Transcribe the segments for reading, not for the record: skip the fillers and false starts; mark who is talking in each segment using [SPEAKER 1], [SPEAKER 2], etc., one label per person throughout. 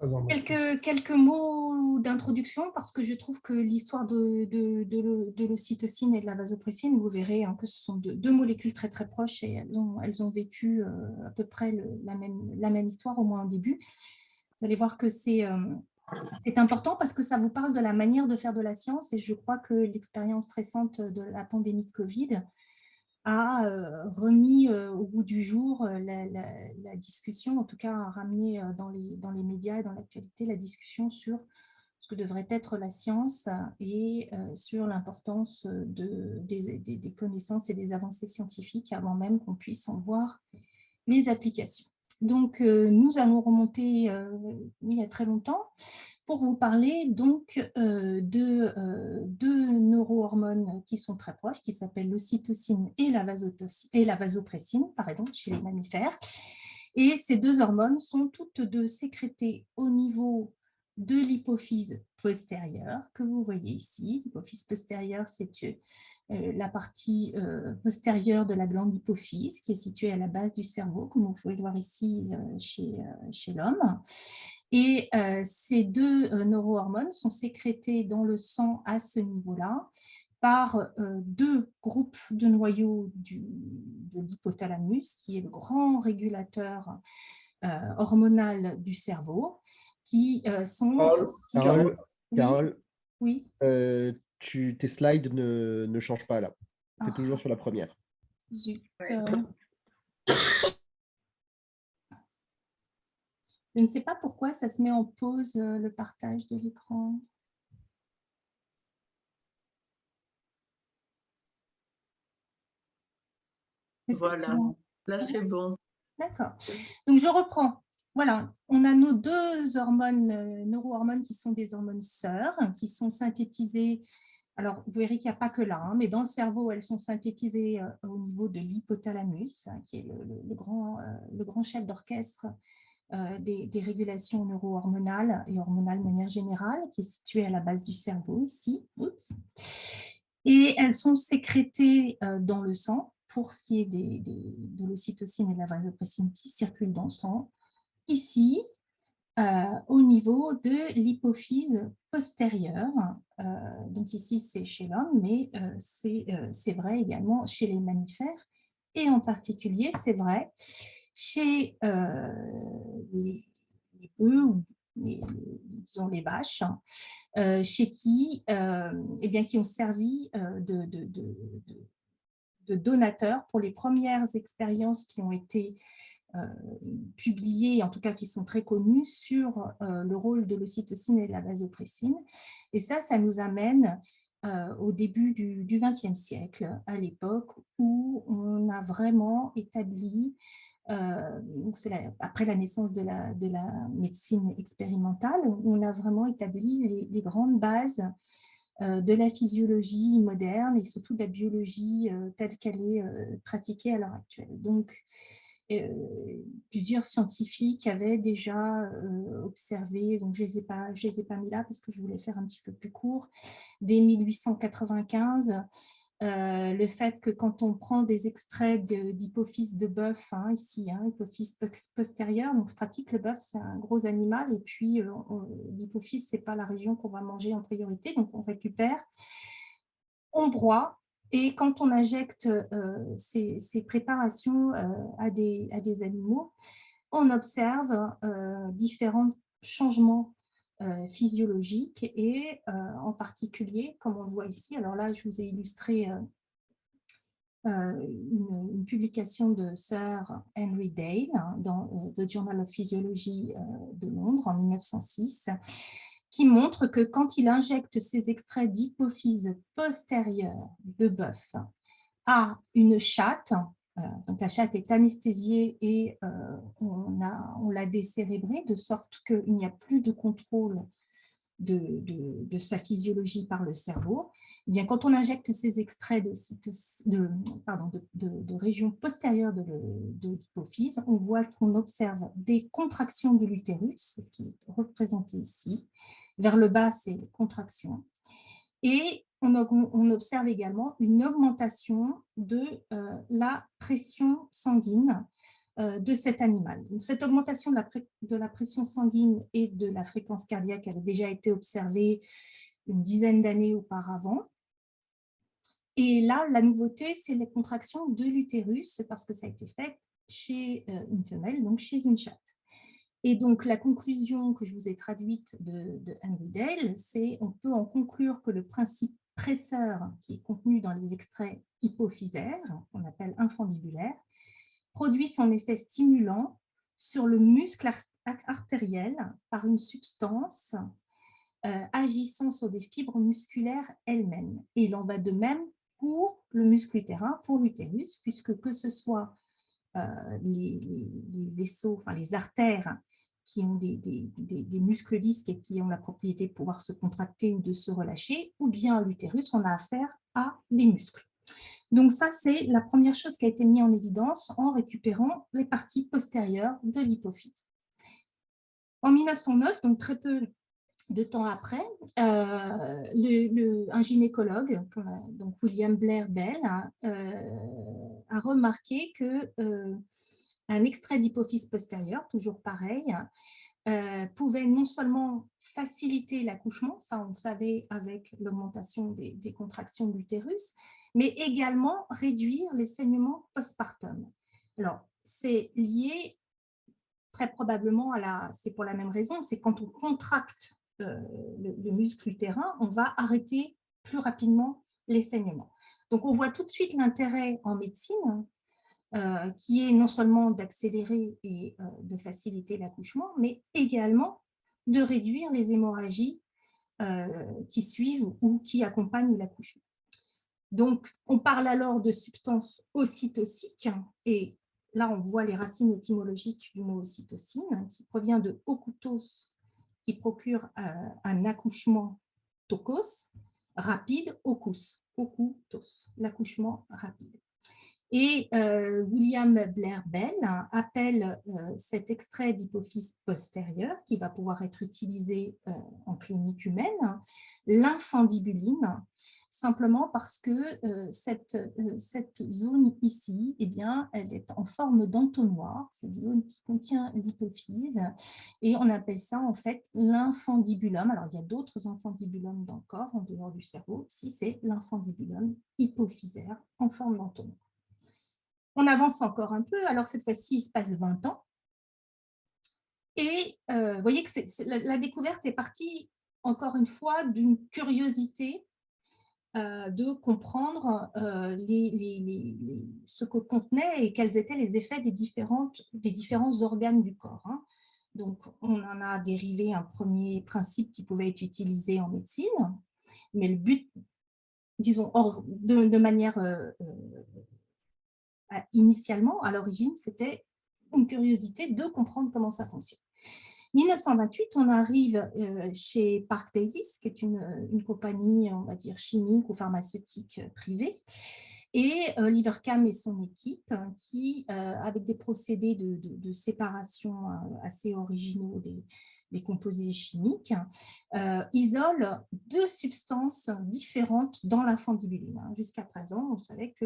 [SPEAKER 1] Pas en non.
[SPEAKER 2] Quelques mots d'introduction, parce que je trouve que l'histoire de l'ocytocine et de la vasopressine, vous verrez hein, que ce sont deux molécules très très proches et elles ont vécu à peu près la même histoire, au moins au début. Vous allez voir que c'est important parce que ça vous parle de la manière de faire de la science, et je crois que l'expérience récente de la pandémie de Covid a remis au goût du jour la discussion, en tout cas a ramené dans les médias et dans l'actualité la discussion sur ce que devrait être la science et sur l'importance des connaissances et des avancées scientifiques avant même qu'on puisse en voir les applications. Donc, nous allons remonter il y a très longtemps pour vous parler donc de deux neurohormones qui sont très proches, qui s'appellent l'ocytocine et la vasopressine, pardon, chez les mammifères. Et ces deux hormones sont toutes deux sécrétées au niveau de l'hypophyse postérieure, que vous voyez ici. L'hypophyse postérieure, c'est la partie postérieure de la glande hypophyse, qui est située à la base du cerveau, comme vous pouvez le voir ici chez l'homme. Et ces deux neurohormones sont sécrétées dans le sang à ce niveau-là par deux groupes de noyaux de l'hypothalamus, qui est le grand régulateur hormonal du cerveau, qui sont
[SPEAKER 1] Carole,
[SPEAKER 2] aussi…
[SPEAKER 1] Carole,
[SPEAKER 2] Oui,
[SPEAKER 1] Carole,
[SPEAKER 2] oui.
[SPEAKER 1] tes slides ne changent pas là. Tu es toujours
[SPEAKER 2] Ah,
[SPEAKER 1] sur la première.
[SPEAKER 2] zut.
[SPEAKER 3] Ouais.
[SPEAKER 2] Je ne sais pas pourquoi ça se met en pause, le partage de l'écran. Est-ce que c'est
[SPEAKER 3] Voilà,
[SPEAKER 2] bon?
[SPEAKER 3] là c'est bon.
[SPEAKER 2] D'accord. Donc, je reprends. Voilà, on a nos deux hormones, neurohormones qui sont des hormones sœurs, qui sont synthétisées. Alors, vous verrez qu'il n'y a pas que là, hein, mais dans le cerveau, elles sont synthétisées au niveau de l'hypothalamus, hein, qui est le grand chef d'orchestre des régulations neurohormonales et hormonales de manière générale, qui est situé à la base du cerveau ici. Oups. Et elles sont sécrétées dans le sang pour ce qui est de l'ocytocine et de la vasopressine qui circulent dans le sang, ici, au niveau de l'hypophyse postérieure. Donc ici, c'est chez l'homme, mais c'est vrai également chez les mammifères, et en particulier, c'est vrai chez les bœufs ou disons les vaches, chez qui, eh bien, qui ont servi de donateurs pour les premières expériences qui ont été euh, publiées, en tout cas qui sont très connues, sur le rôle de l'ocytocine et de la vasopressine. Et ça nous amène au début du XXe siècle, à l'époque où on a vraiment établi, donc après la naissance de la médecine expérimentale, on a vraiment établi les grandes bases de la physiologie moderne et surtout de la biologie telle qu'elle est pratiquée à l'heure actuelle. Donc, euh, plusieurs scientifiques avaient déjà observé, donc je les ai pas mis là parce que je voulais faire un petit peu plus court, dès 1895, le fait que quand on prend des extraits d'hypophyse de bœuf, hein, ici, hein, hypophyse postérieure, donc je pratique le bœuf, c'est un gros animal, et puis l'hypophyse, c'est pas la région qu'on va manger en priorité, donc on récupère, on broie, et quand on injecte ces préparations à des animaux, on observe différents changements physiologiques et en particulier, comme on le voit ici, alors là, je vous ai illustré une publication de Sir Henry Dale dans The Journal of Physiology de Londres en 1906, qui montre que quand il injecte ces extraits d'hypophyse postérieure de bœuf à une chatte, donc la chatte est anesthésiée et on l'a décérébrée de sorte qu'il n'y a plus de contrôle de sa physiologie par le cerveau. Eh bien, quand on injecte ces extraits de régions postérieures de l'hypophyse, on voit qu'on observe des contractions de l'utérus, c'est ce qui est représenté ici. Vers le bas, c'est les contractions. Et on observe également une augmentation de la pression sanguine de cet animal. Donc, cette augmentation de la pression sanguine et de la fréquence cardiaque avait déjà été observée une dizaine d'années auparavant. Et là, la nouveauté, c'est les contractions de l'utérus, parce que ça a été fait chez une femelle, donc chez une chatte. Et donc, la conclusion que je vous ai traduite de Henry Dale, c'est on peut en conclure que le principe presseur qui est contenu dans les extraits hypophysaires, qu'on appelle infundibulaires, produit son effet stimulant sur le muscle artériel par une substance agissant sur des fibres musculaires elles-mêmes. Et il en va de même pour le muscle utérin, pour l'utérus, puisque que ce soit les vaisseaux, enfin les artères qui ont des muscles lisses et qui ont la propriété de pouvoir se contracter ou de se relâcher, ou bien l'utérus, on a affaire à des muscles. Donc ça, c'est la première chose qui a été mise en évidence en récupérant les parties postérieures de l'hypophyse. En 1909, donc très peu de temps après, un gynécologue, donc William Blair Bell, a remarqué que un extrait d'hypophyse postérieure, toujours pareil, pouvait non seulement faciliter l'accouchement, ça on le savait avec l'augmentation des contractions de l'utérus, mais également réduire les saignements postpartum. Alors, c'est lié très probablement c'est pour la même raison, c'est quand on contracte le muscle utérin, on va arrêter plus rapidement les saignements. Donc, on voit tout de suite l'intérêt en médecine, qui est non seulement d'accélérer et de faciliter l'accouchement, mais également de réduire les hémorragies qui suivent ou qui accompagnent l'accouchement. Donc, on parle alors de substances ocytociques, et là, on voit les racines étymologiques du mot ocytocine, qui provient de okutos, qui procure un accouchement tokos, rapide, okus, okutos, l'accouchement rapide. Et William Blair Bell appelle cet extrait d'hypophyse postérieure, qui va pouvoir être utilisé en clinique humaine, l'infundibuline, simplement parce que cette zone ici, eh bien, elle est en forme d'entonnoir, c'est une zone qui contient l'hypophyse, et on appelle ça en fait l'infundibulum. Alors, il y a d'autres infundibulums dans le corps, en dehors du cerveau. Ici, c'est l'infundibulum hypophysaire en forme d'entonnoir. On avance encore un peu, alors cette fois-ci, il se passe 20 ans. Et vous voyez que la découverte est partie, encore une fois, d'une curiosité de comprendre ce que contenait et quels étaient les effets des différents organes du corps. Donc, on en a dérivé un premier principe qui pouvait être utilisé en médecine, mais le but, disons, de manière initialement, à l'origine, c'était une curiosité de comprendre comment ça fonctionne. 1928, on arrive chez Parke Davis, qui est une compagnie, on va dire, chimique ou pharmaceutique privée, et Oliver Kamm et son équipe, qui, avec des procédés de séparation assez originaux des composés chimiques, isolent deux substances différentes dans l'infundibuline. Jusqu'à présent, on savait que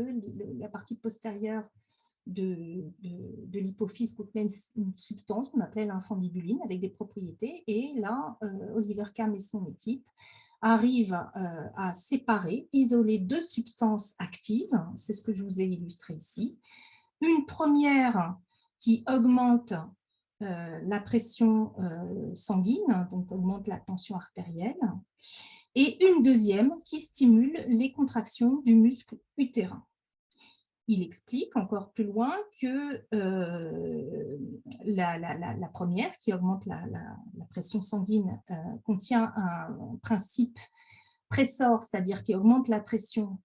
[SPEAKER 2] la partie postérieure de l'hypophyse contenait une substance qu'on appelait l'infundibuline avec des propriétés, et là, Oliver Kamm et son équipe arrivent à séparer, isoler deux substances actives, c'est ce que je vous ai illustré ici. Une première qui augmente la pression sanguine, donc augmente la tension artérielle, et une deuxième qui stimule les contractions du muscle utérin. Il explique encore plus loin que la première, qui augmente la pression sanguine, contient un principe pressor, c'est-à-dire qui augmente la pression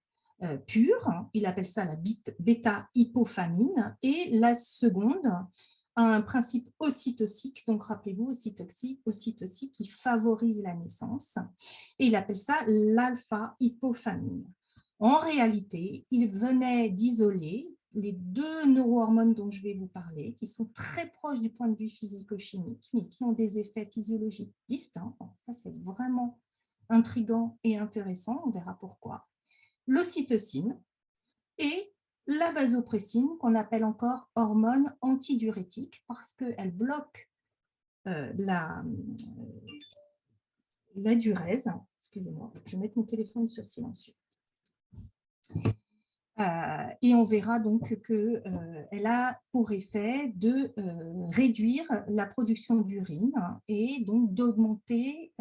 [SPEAKER 2] pure. Il appelle ça la bêta-hypophamine. Et la seconde a un principe ocytocique, donc rappelez-vous, ocytocique qui favorise la naissance. Et il appelle ça l'alpha-hypophamine. En réalité, il venait d'isoler les deux neurohormones dont je vais vous parler, qui sont très proches du point de vue physico-chimique, mais qui ont des effets physiologiques distincts. Ça, c'est vraiment intriguant et intéressant, on verra pourquoi. L'ocytocine et la vasopressine, qu'on appelle encore hormone antidiurétique, parce qu'elle bloque la diurèse. Excusez-moi, je vais mettre mon téléphone sur silencieux. Et on verra donc qu'elle a pour effet de réduire la production d'urine et donc d'augmenter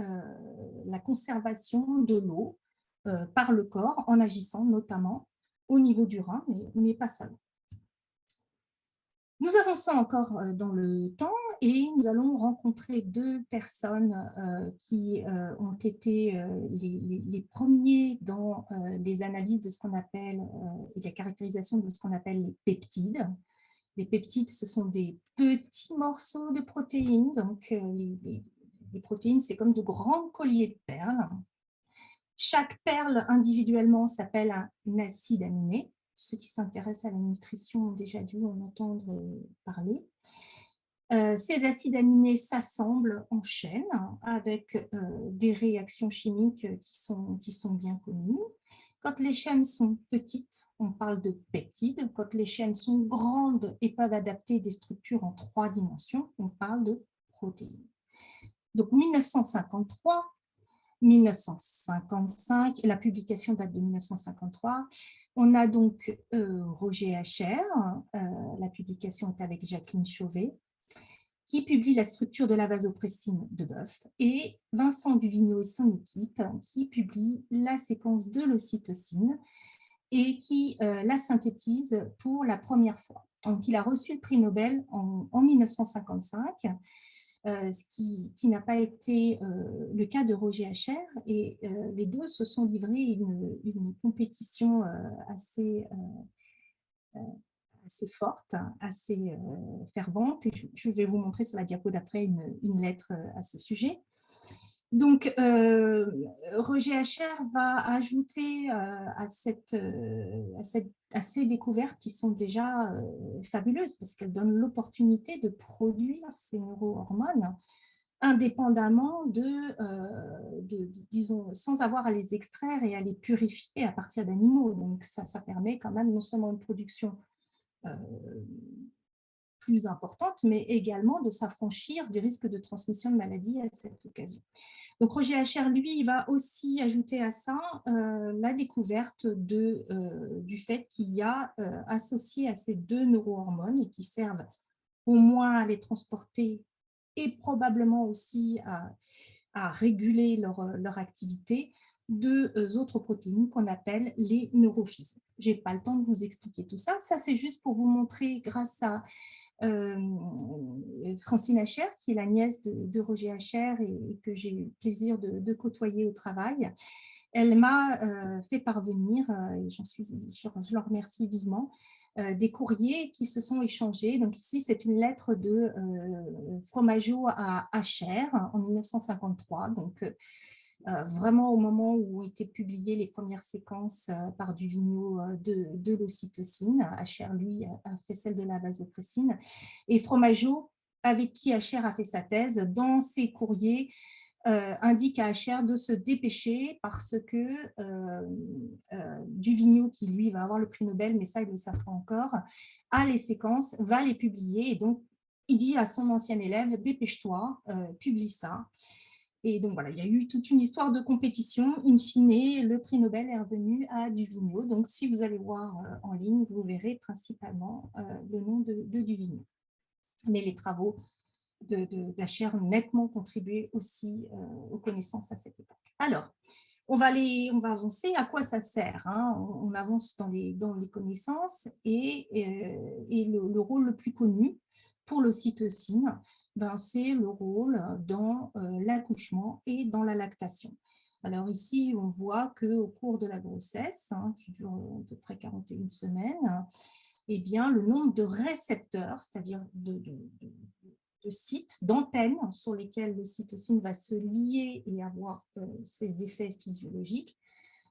[SPEAKER 2] la conservation de l'eau par le corps en agissant notamment au niveau du rein, mais pas seulement. Nous avançons encore dans le temps et nous allons rencontrer deux personnes qui ont été les premiers dans les analyses de ce qu'on appelle et la caractérisation de ce qu'on appelle les peptides. Les peptides, ce sont des petits morceaux de protéines. Donc, les protéines, c'est comme de grands colliers de perles. Chaque perle individuellement s'appelle un acide aminé. Ceux qui s'intéressent à la nutrition ont déjà dû en entendre parler. Ces acides aminés s'assemblent en chaîne avec des réactions chimiques qui sont bien connues. Quand les chaînes sont petites, on parle de peptides. Quand les chaînes sont grandes et peuvent adapter des structures en 3 dimensions, on parle de protéines. Donc 1953, 1955, la publication date de 1953. On a donc Roger Acher, la publication est avec Jacqueline Chauvet, qui publie la structure de la vasopressine de bœuf, et Vincent Duvigneau et son équipe qui publie la séquence de l'ocytocine et qui la synthétise pour la première fois. Donc, il a reçu le prix Nobel en 1955, ce qui n'a pas été le cas de Roger Acher, et les deux se sont livrés une compétition assez forte, assez fervente, et je vais vous montrer sur la diapo d'après une lettre à ce sujet. Donc, Roger Acher va ajouter à ces découvertes qui sont déjà fabuleuses, parce qu'elles donnent l'opportunité de produire ces neurohormones indépendamment disons, sans avoir à les extraire et à les purifier à partir d'animaux. Donc, ça permet quand même non seulement une production plus importante, mais également de s'affranchir du risque de transmission de maladies à cette occasion. Donc, Roger Acher, lui, il va aussi ajouter à ça la découverte du fait qu'il y a associé à ces deux neurohormones, et qui servent au moins à les transporter et probablement aussi à réguler leur activité, deux autres protéines qu'on appelle les neurophyses. Je n'ai pas le temps de vous expliquer tout ça. Ça, c'est juste pour vous montrer, grâce à Francine Acher, qui est la nièce de Roger Acher et que j'ai eu le plaisir de côtoyer au travail. Elle m'a fait parvenir, et je leur remercie vivement, des courriers qui se sont échangés. Donc ici, c'est une lettre de Fromageau à Acher en 1953. Donc, vraiment au moment où ont été publiées les premières séquences par Duvigneau de l'ocytocine. Acher, lui, a fait celle de la vasopressine. Et Fromageau, avec qui Acher a fait sa thèse, dans ses courriers, indique à Acher de se dépêcher, parce que Duvigneau, qui lui va avoir le prix Nobel, mais ça, il ne le savent pas encore, a les séquences, va les publier. Et donc, il dit à son ancien élève, dépêche-toi, publie ça. Et donc voilà, il y a eu toute une histoire de compétition. In fine, le prix Nobel est revenu à Duvigneau. Donc, si vous allez voir en ligne, vous verrez principalement le nom de Duvigneau. Mais les travaux d'Acher ont nettement contribué aussi aux connaissances à cette époque. Alors, on va avancer. À quoi ça sert, hein? On avance dans les connaissances, et le rôle le plus connu pour l'ocytocine, c'est le rôle dans l'accouchement et dans la lactation. Alors ici, on voit qu'au cours de la grossesse, qui dure à peu près 41 semaines, eh bien, le nombre de récepteurs, c'est-à-dire de sites, d'antennes sur lesquelles l'ocytocine va se lier et avoir ses effets physiologiques,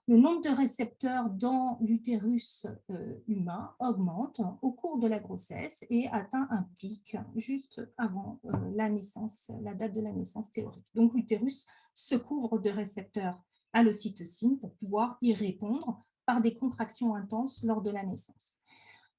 [SPEAKER 2] le nombre de récepteurs dans l'utérus humain augmente au cours de la grossesse et atteint un pic juste avant la naissance, la date de la naissance théorique. Donc l'utérus se couvre de récepteurs à l'ocytocine pour pouvoir y répondre par des contractions intenses lors de la naissance.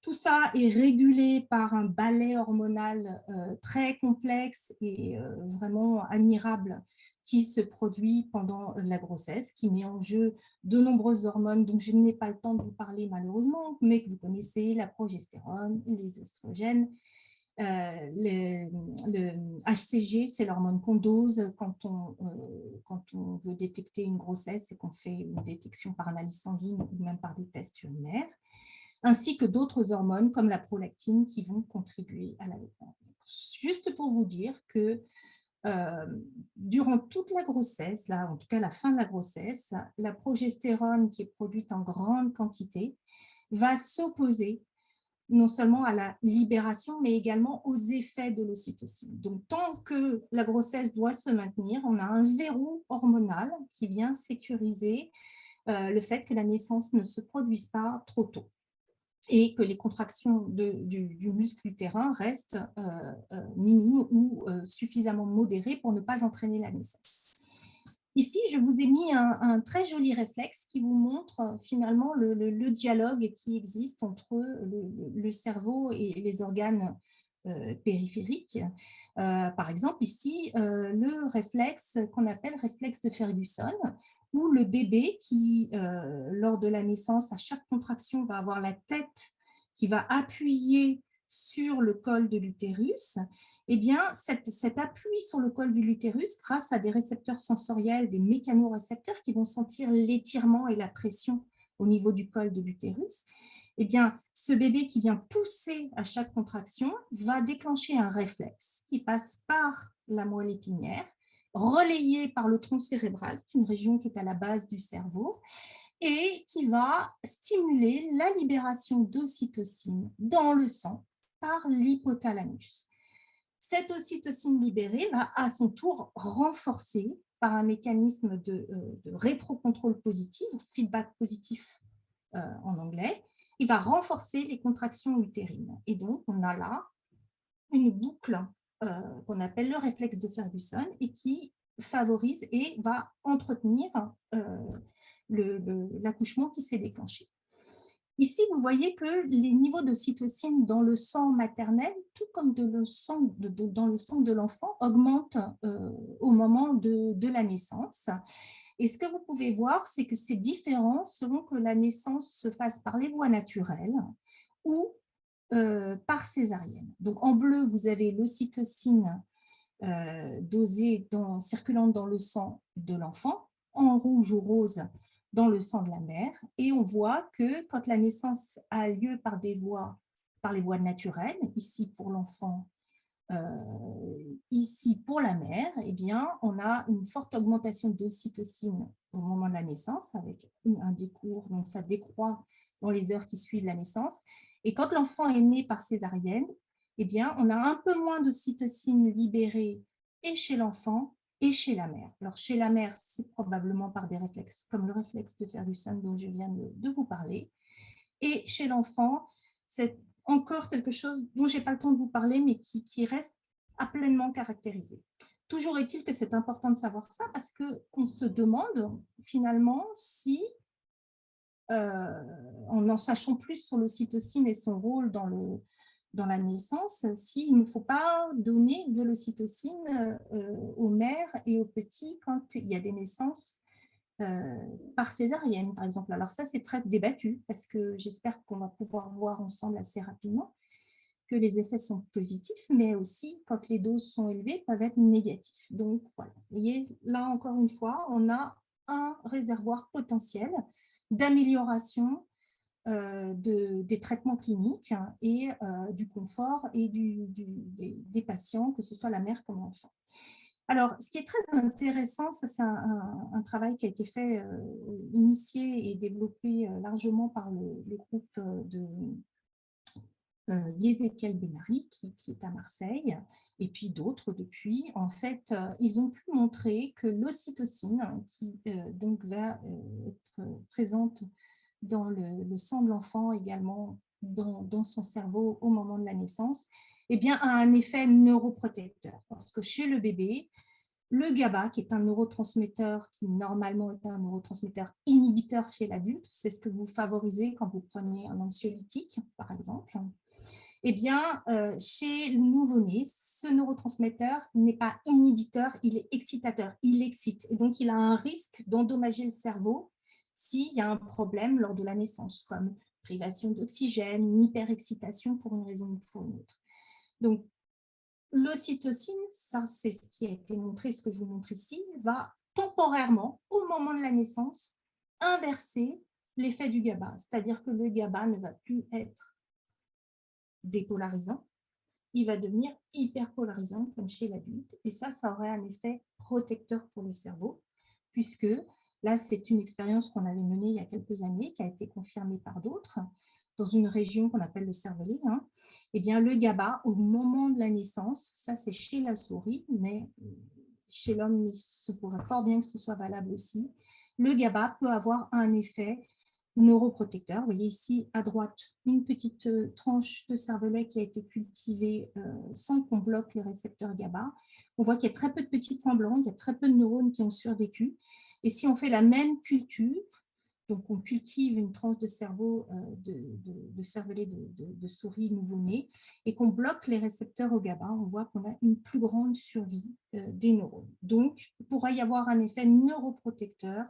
[SPEAKER 2] Tout ça est régulé par un ballet hormonal très complexe et vraiment admirable qui se produit pendant la grossesse, qui met en jeu de nombreuses hormones dont je n'ai pas le temps de vous parler malheureusement, mais que vous connaissez, la progestérone, les oestrogènes. Le HCG, c'est l'hormone qu'on dose quand on veut détecter une grossesse et qu'on fait une détection par analyse sanguine ou même par des tests urinaires, ainsi que d'autres hormones comme la prolactine qui vont contribuer à l'allaitement. Juste pour vous dire que durant toute la grossesse, là, en tout cas la fin de la grossesse, la progestérone qui est produite en grande quantité va s'opposer non seulement à la libération, mais également aux effets de l'ocytocine. Donc, tant que la grossesse doit se maintenir, on a un verrou hormonal qui vient sécuriser le fait que la naissance ne se produise pas trop tôt et que les contractions du muscle utérin restent minimes ou suffisamment modérées pour ne pas entraîner la naissance. Ici, je vous ai mis un très joli réflexe qui vous montre finalement le dialogue qui existe entre le cerveau et les organes périphériques. Par exemple, ici, le réflexe qu'on appelle réflexe de Ferguson, où le bébé qui, lors de la naissance, à chaque contraction, va avoir la tête qui va appuyer sur le col de l'utérus, eh bien, cet appui sur le col de l'utérus, grâce à des récepteurs sensoriels, des mécanorécepteurs qui vont sentir l'étirement et la pression au niveau du col de l'utérus, eh bien, ce bébé qui vient pousser à chaque contraction va déclencher un réflexe qui passe par la moelle épinière, relayé par le tronc cérébral, c'est une région qui est à la base du cerveau, et qui va stimuler la libération d'ocytocine dans le sang par l'hypothalamus. Cette ocytocine libérée va à son tour renforcer par un mécanisme de rétrocontrôle positif, feedback positif en anglais, il va renforcer les contractions utérines. Et donc, on a là une boucle qu'on appelle le réflexe de Ferguson et qui favorise et va entretenir l'accouchement qui s'est déclenché. Ici, vous voyez que les niveaux d'ocytocine dans le sang maternel, tout comme dans le sang de l'enfant, augmentent au moment de la naissance. Et ce que vous pouvez voir, c'est que c'est différent selon que la naissance se fasse par les voies naturelles ou par césarienne. Donc, en bleu, vous avez l'ocytocine dosée circulante dans le sang de l'enfant, en rouge ou rose, dans le sang de la mère, et on voit que quand la naissance a lieu par les voies naturelles, ici pour l'enfant, ici pour la mère, eh bien, on a une forte augmentation d'ocytocine au moment de la naissance, avec un décours, donc ça décroît dans les heures qui suivent la naissance. Et quand l'enfant est né par césarienne, eh bien, on a un peu moins d'ocytocine libérée et chez l'enfant et chez la mère. Alors, chez la mère, c'est probablement par des réflexes, comme le réflexe de Ferguson dont je viens de vous parler. Et chez l'enfant, c'est encore quelque chose dont je n'ai pas le temps de vous parler, mais qui reste à pleinement caractérisé. Toujours est-il que c'est important de savoir ça parce qu'on se demande finalement si, en sachant plus sur l'ocytocine et son rôle dans la naissance, s'il ne faut pas donner de l'ocytocine aux mères et aux petits quand il y a des naissances par césarienne, par exemple. Alors ça, c'est très débattu parce que j'espère qu'on va pouvoir voir ensemble assez rapidement que les effets sont positifs, mais aussi, quand les doses sont élevées, peuvent être négatifs. Donc, voilà. Vous voyez, là, encore une fois, on a un réservoir potentiel d'amélioration des traitements cliniques et du confort et des patients, que ce soit la mère comme l'enfant. Alors, ce qui est très intéressant, c'est un travail qui a été fait, initié et développé largement par le groupe de Yezekiel Benari, qui est à Marseille, et puis d'autres depuis. En fait, ils ont pu montrer que l'ocytocine, qui donc va être présente dans le sang de l'enfant, également dans son cerveau au moment de la naissance, eh bien, a un effet neuroprotecteur. Parce que chez le bébé, Le GABA, qui est un neurotransmetteur qui normalement est un neurotransmetteur inhibiteur chez l'adulte, c'est ce que vous favorisez quand vous prenez un anxiolytique, par exemple. Eh bien, chez le nouveau-né, ce neurotransmetteur n'est pas inhibiteur, il est excitateur, il excite. Et donc, il a un risque d'endommager le cerveau s'il y a un problème lors de la naissance, comme privation d'oxygène, une hyperexcitation pour une raison ou pour une autre. Donc, l'ocytocine, ça c'est ce qui a été montré, ce que je vous montre ici, va temporairement, au moment de la naissance, inverser l'effet du GABA. C'est-à-dire que le GABA ne va plus être dépolarisant, il va devenir hyperpolarisant comme chez l'adulte. Et ça aurait un effet protecteur pour le cerveau, puisque là, c'est une expérience qu'on avait menée il y a quelques années, qui a été confirmée par d'autres, dans une région qu'on appelle le cervelet. Eh bien, le GABA, au moment de la naissance, ça c'est chez la souris, mais chez l'homme, il se pourrait fort bien que ce soit valable aussi, le GABA peut avoir un effet neuroprotecteur. Vous voyez ici à droite une petite tranche de cervelet qui a été cultivée sans qu'on bloque les récepteurs GABA. On voit qu'il y a très peu de petits points blancs, il y a très peu de neurones qui ont survécu. Et si on fait la même culture, donc on cultive une tranche de cerveau de cervelet de souris nouveau-né et qu'on bloque les récepteurs au GABA, on voit qu'on a une plus grande survie des neurones. Donc, il pourrait y avoir un effet neuroprotecteur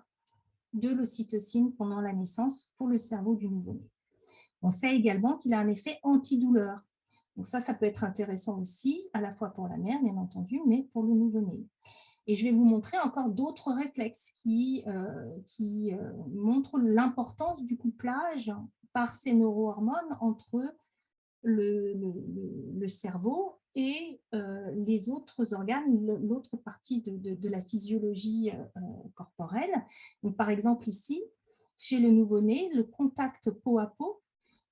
[SPEAKER 2] de l'ocytocine pendant la naissance pour le cerveau du nouveau-né. On sait également qu'il a un effet antidouleur. Donc ça peut être intéressant aussi, à la fois pour la mère, bien entendu, mais pour le nouveau-né. Et je vais vous montrer encore d'autres réflexes qui montrent l'importance du couplage par ces neurohormones entre le cerveau et les autres organes, l'autre partie de la physiologie corporelle. Donc, par exemple, ici, chez le nouveau-né, le contact peau à peau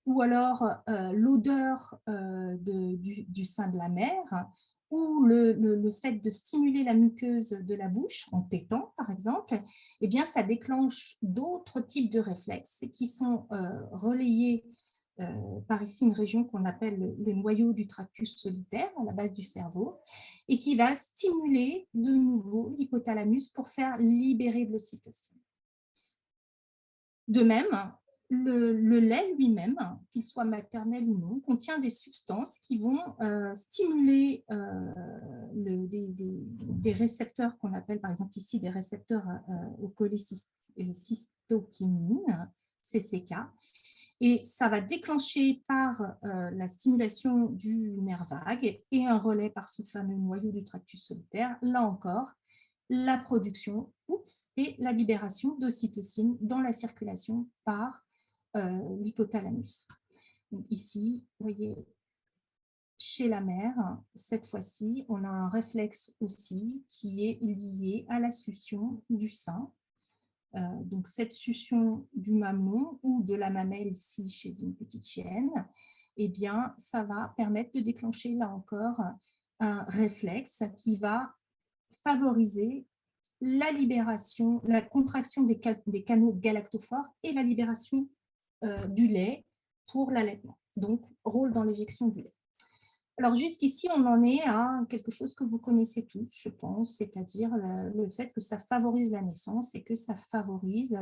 [SPEAKER 2] ou alors l'odeur du sein de la mère ou le fait de stimuler la muqueuse de la bouche en tétant, par exemple, eh bien, ça déclenche d'autres types de réflexes qui sont relayés par ici une région qu'on appelle le noyau du tractus solitaire, à la base du cerveau, et qui va stimuler de nouveau l'hypothalamus pour faire libérer de l'ocytocine. De même, le lait lui-même, qu'il soit maternel ou non, contient des substances qui vont stimuler des récepteurs qu'on appelle par exemple ici des récepteurs au cholécystokinine, CCK, et ça va déclencher par la stimulation du nerf vague et un relais par ce fameux noyau du tractus solitaire, là encore, la production et la libération d'ocytocine dans la circulation par l'hypothalamus. Donc ici, vous voyez, chez la mère, cette fois-ci, on a un réflexe aussi qui est lié à la succion du sein. Donc cette succion du mamelon ou de la mamelle ici chez une petite chienne, eh bien, ça va permettre de déclencher là encore un réflexe qui va favoriser la libération, la contraction des canaux galactophores et la libération du lait pour l'allaitement. Donc, rôle dans l'éjection du lait. Alors, jusqu'ici, on en est à quelque chose que vous connaissez tous, je pense, c'est-à-dire le fait que ça favorise la naissance et que ça favorise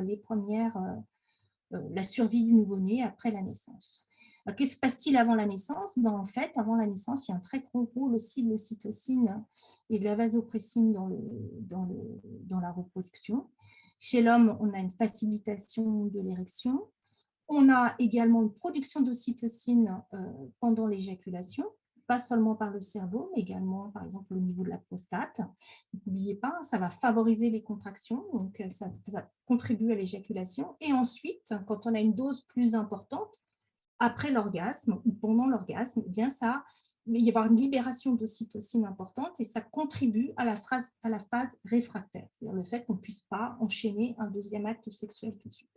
[SPEAKER 2] la survie du nouveau-né après la naissance. Qu'est-ce qui se passe-t-il avant la naissance? En fait, avant la naissance, il y a un très gros rôle aussi de l'ocytocine et de la vasopressine dans la reproduction. Chez l'homme, on a une facilitation de l'érection. On a également une production d'ocytocine pendant l'éjaculation, pas seulement par le cerveau, mais également, par exemple, au niveau de la prostate. N'oubliez pas, ça va favoriser les contractions, donc ça contribue à l'éjaculation. Et ensuite, quand on a une dose plus importante, après l'orgasme ou pendant l'orgasme, eh bien ça, il va y avoir une libération d'ocytocine importante et ça contribue à la phase réfractaire, c'est-à-dire le fait qu'on ne puisse pas enchaîner un deuxième acte sexuel tout de suite.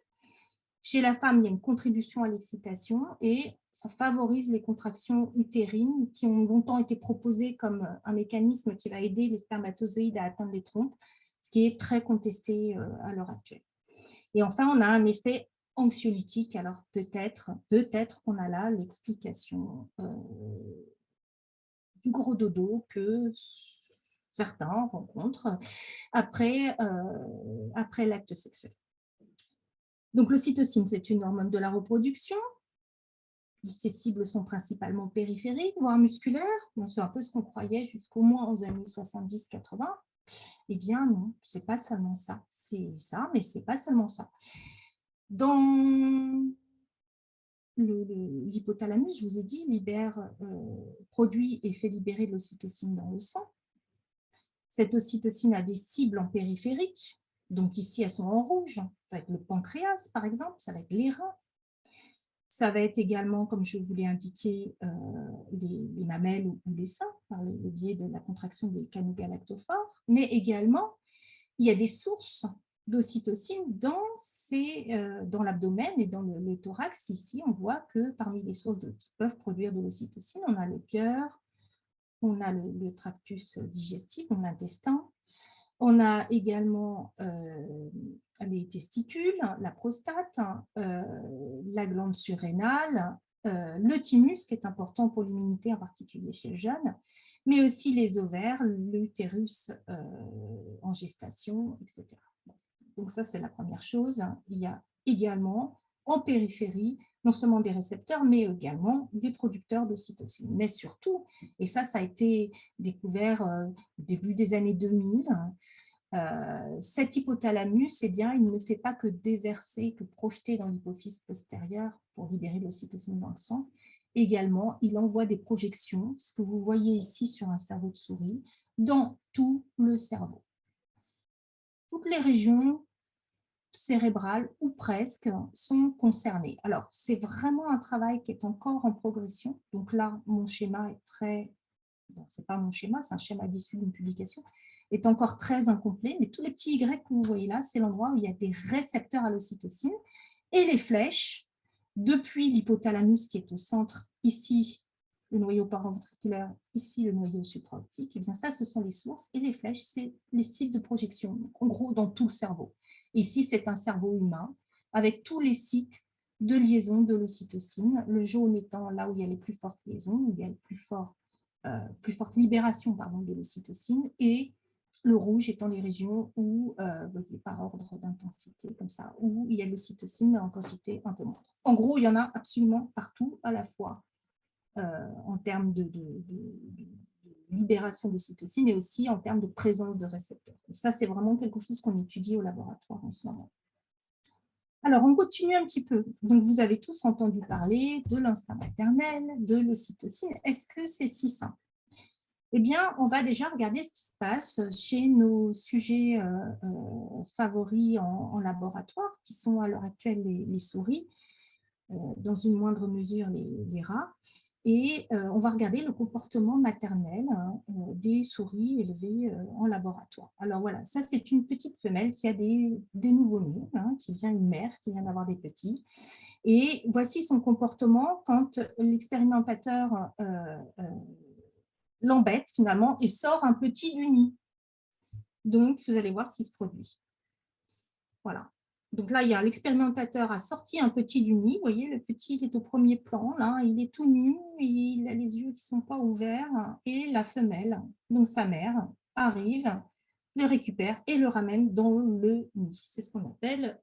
[SPEAKER 2] Chez la femme, il y a une contribution à l'excitation et ça favorise les contractions utérines qui ont longtemps été proposées comme un mécanisme qui va aider les spermatozoïdes à atteindre les trompes, ce qui est très contesté à l'heure actuelle. Et enfin, on a un effet anxiolytique. Alors peut-être qu'on a là l'explication du gros dodo que certains rencontrent après l'acte sexuel. Donc, l'ocytocine, c'est une hormone de la reproduction. Ces cibles sont principalement périphériques, voire musculaires. C'est un peu ce qu'on croyait jusqu'au moins aux années 70-80. Eh bien, non, ce n'est pas seulement ça. C'est ça, mais ce n'est pas seulement ça. Dans l'hypothalamus, je vous ai dit, produit et fait libérer de l'ocytocine dans le sang. Cette ocytocine a des cibles en périphérique. Donc ici, elles sont en rouge. Ça va être le pancréas, par exemple. Ça va être les reins. Ça va être également, comme je vous l'ai indiqué, les mamelles ou les seins, par le biais de la contraction des canaux galactophores. Mais également, il y a des sources d'ocytocine dans l'abdomen et dans le thorax. Ici, on voit que parmi les sources qui peuvent produire de l'ocytocine, on a le cœur, on a le tractus digestif, donc l'intestin. On a également les testicules, la prostate, la glande surrénale, le thymus, qui est important pour l'immunité, en particulier chez le jeune, mais aussi les ovaires, l'utérus en gestation, etc. Donc ça, c'est la première chose. Il y a également en périphérie, non seulement des récepteurs, mais également des producteurs d'ocytocine. Mais surtout, et ça a été découvert au début des années 2000, cet hypothalamus, eh bien, il ne fait pas que déverser, que projeter dans l'hypophyse postérieure pour libérer l'ocytocine dans le sang. Également, il envoie des projections, ce que vous voyez ici sur un cerveau de souris, dans tout le cerveau. Toutes les régions cérébrales, ou presque, sont concernées. Alors, c'est vraiment un travail qui est encore en progression. Donc là, mon schéma est très... Ce n'est pas mon schéma, c'est un schéma issu d'une publication, est encore très incomplet, mais tous les petits Y que vous voyez là, c'est l'endroit où il y a des récepteurs à l'ocytocine, et les flèches, depuis l'hypothalamus qui est au centre, ici, le noyau paraventriculaire, ici, le noyau supraoptique, et bien ça, ce sont les sources, et les flèches, c'est les sites de projection, donc, en gros, dans tout le cerveau. Ici, c'est un cerveau humain, avec tous les sites de liaison de l'ocytocine, le jaune étant là où il y a les plus fortes liaisons, où il y a le plus forte libération de l'ocytocine, et le rouge étant les régions où, par ordre d'intensité, comme ça, où il y a l'ocytocine en quantité un peu moindre. En gros, il y en a absolument partout, à la fois en termes de libération d'ocytocine, et aussi en termes de présence de récepteurs. Et ça, c'est vraiment quelque chose qu'on étudie au laboratoire en ce moment. Alors, on continue un petit peu. Donc, vous avez tous entendu parler de l'instinct maternel, de l'ocytocine. Est-ce que c'est si simple? Eh bien, on va déjà regarder ce qui se passe chez nos sujets favoris en laboratoire, qui sont à l'heure actuelle les souris, dans une moindre mesure les rats. Et on va regarder le comportement maternel des souris élevées en laboratoire. Alors voilà, ça c'est une petite femelle qui a des nouveau-nés, qui vient une mère, qui vient d'avoir des petits. Et voici son comportement quand l'expérimentateur l'embête finalement et sort un petit du nid. Donc, vous allez voir ce qui se produit. Voilà. Donc là, il y a l'expérimentateur a sorti un petit du nid. Vous voyez, le petit il est au premier plan. Là, il est tout nu, il a les yeux qui ne sont pas ouverts. Et la femelle, donc sa mère, arrive, le récupère et le ramène dans le nid. C'est ce qu'on appelle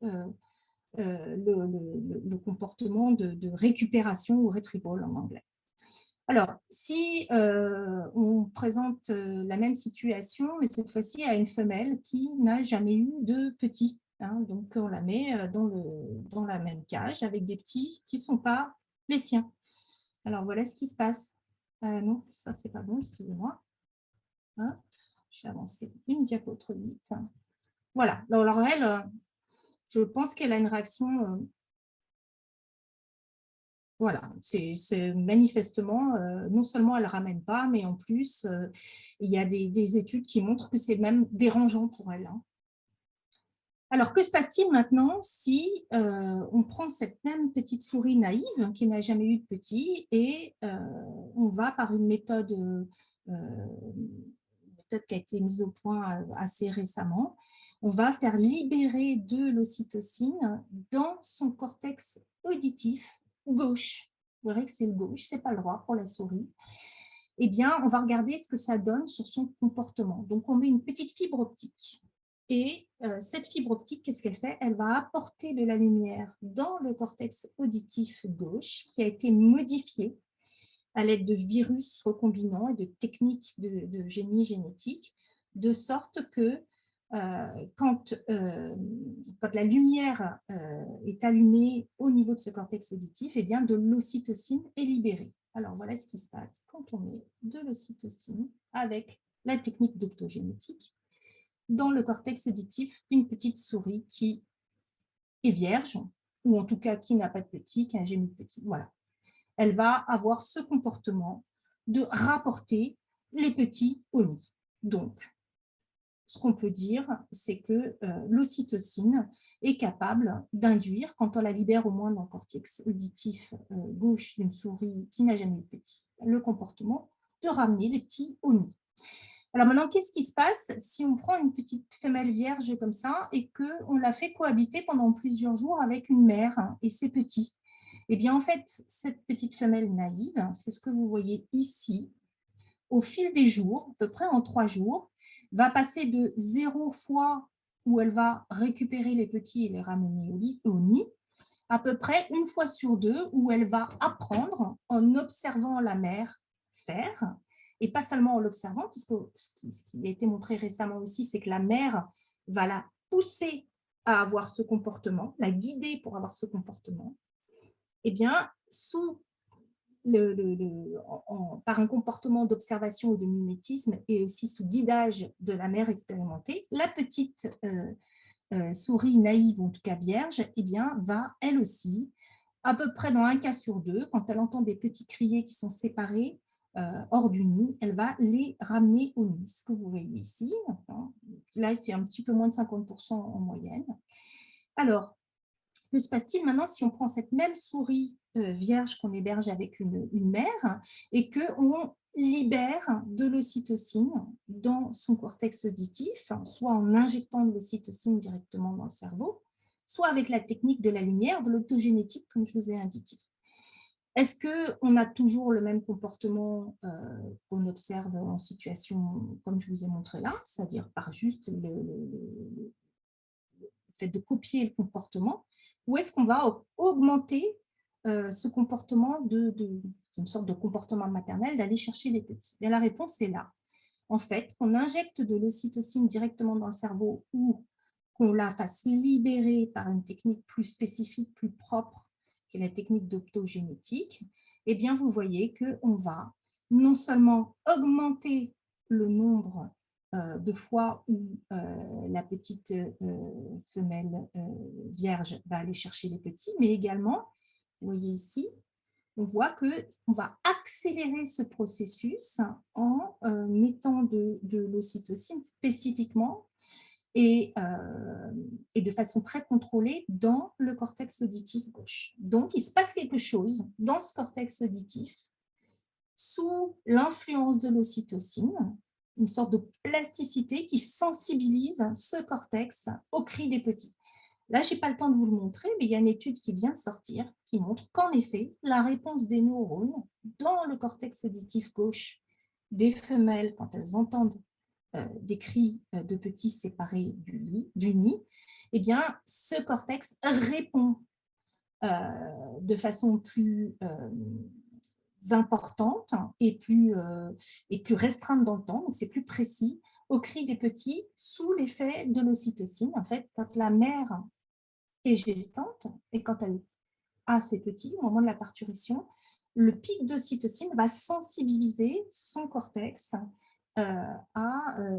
[SPEAKER 2] le comportement de récupération ou retrieval en anglais. Alors, si on présente la même situation, mais cette fois-ci à une femelle qui n'a jamais eu de petits, donc on la met dans la même cage avec des petits qui ne sont pas les siens. Alors, voilà ce qui se passe. Non, ça, c'est pas bon, excusez-moi. Je vais avancer une diapo trop vite. Voilà, alors elle, je pense qu'elle a une réaction... Voilà, c'est manifestement, non seulement elle ne ramène pas, mais en plus, il y a des études qui montrent que c'est même dérangeant pour elle. Alors, que se passe-t-il maintenant si on prend cette même petite souris naïve qui n'a jamais eu de petit et on va par une méthode qui a été mise au point assez récemment, on va faire libérer de l'ocytocine dans son cortex auditif gauche. Vous verrez que c'est le gauche, ce n'est pas le droit pour la souris. eh bien, on va regarder ce que ça donne sur son comportement. Donc, on met une petite fibre optique. Et cette fibre optique, qu'est-ce qu'elle fait? Elle va apporter de la lumière dans le cortex auditif gauche qui a été modifié à l'aide de virus recombinants et de techniques de génie génétique, de sorte que quand la lumière est allumée au niveau de ce cortex auditif, eh bien, de l'ocytocine est libérée. Alors, voilà ce qui se passe quand on met de l'ocytocine avec la technique d'optogénétique dans le cortex auditif d'une petite souris qui est vierge, ou en tout cas qui n'a pas de petit, qui a un génie de petit. Voilà. Elle va avoir ce comportement de rapporter les petits au nid. Donc, ce qu'on peut dire, c'est que l'ocytocine est capable d'induire, quand on la libère au moins dans le cortex auditif gauche d'une souris qui n'a jamais eu de petit, le comportement de ramener les petits au nid. Alors maintenant, qu'est-ce qui se passe si on prend une petite femelle vierge comme ça et qu'on la fait cohabiter pendant plusieurs jours avec une mère et ses petits? Eh bien, en fait, cette petite femelle naïve, c'est ce que vous voyez ici, au fil des jours, à peu près en 3 jours, va passer de 0 fois où elle va récupérer les petits et les ramener au nid, à peu près 1 fois sur 2 où elle va apprendre en observant la mère faire, et pas seulement en l'observant, puisque ce qui a été montré récemment aussi, c'est que la mère va la pousser à avoir ce comportement, la guider pour avoir ce comportement. Eh bien, par un comportement d'observation ou de mimétisme et aussi sous guidage de la mère expérimentée, la petite souris naïve, ou en tout cas vierge, eh bien, va elle aussi, à peu près dans 1 cas sur 2, quand elle entend des petits criers qui sont séparés hors du nid, elle va les ramener au nid. Ce que vous voyez ici, là c'est un petit peu moins de 50% en moyenne. Alors, que se passe-t-il maintenant si on prend cette même souris vierge qu'on héberge avec une mère et qu'on libère de l'ocytocine dans son cortex auditif, soit en injectant de l'ocytocine directement dans le cerveau, soit avec la technique de la lumière, de l'optogénétique, comme je vous ai indiqué. Est-ce qu'on a toujours le même comportement qu'on observe en situation comme je vous ai montré là, c'est-à-dire par juste le fait de copier le comportement, ou est-ce qu'on va augmenter ce comportement une sorte de comportement maternel d'aller chercher les petits? Et la réponse est là. En fait, qu'on injecte de l'ocytocine directement dans le cerveau ou qu'on la fasse libérer par une technique plus spécifique, plus propre, qui est la technique d'optogénétique, eh bien, vous voyez qu'on va non seulement augmenter le nombre de fois où la petite femelle vierge va aller chercher les petits, mais également, vous voyez ici, on voit qu'on va accélérer ce processus en mettant de l'ocytocine spécifiquement et de façon très contrôlée dans le cortex auditif gauche. Donc, il se passe quelque chose dans ce cortex auditif sous l'influence de l'ocytocine, une sorte de plasticité qui sensibilise ce cortex au cri des petits. Là, je n'ai pas le temps de vous le montrer, mais il y a une étude qui vient de sortir qui montre qu'en effet, la réponse des neurones dans le cortex auditif gauche des femelles, quand elles entendent des cris de petits séparés du nid, eh bien, ce cortex répond de façon plus importante et plus restreinte dans le temps, donc c'est plus précis, au cri des petits sous l'effet de l'ocytocine. En fait, quand la mère est gestante et quand elle a ses petits, au moment de la parturition, le pic d'ocytocine va sensibiliser son cortex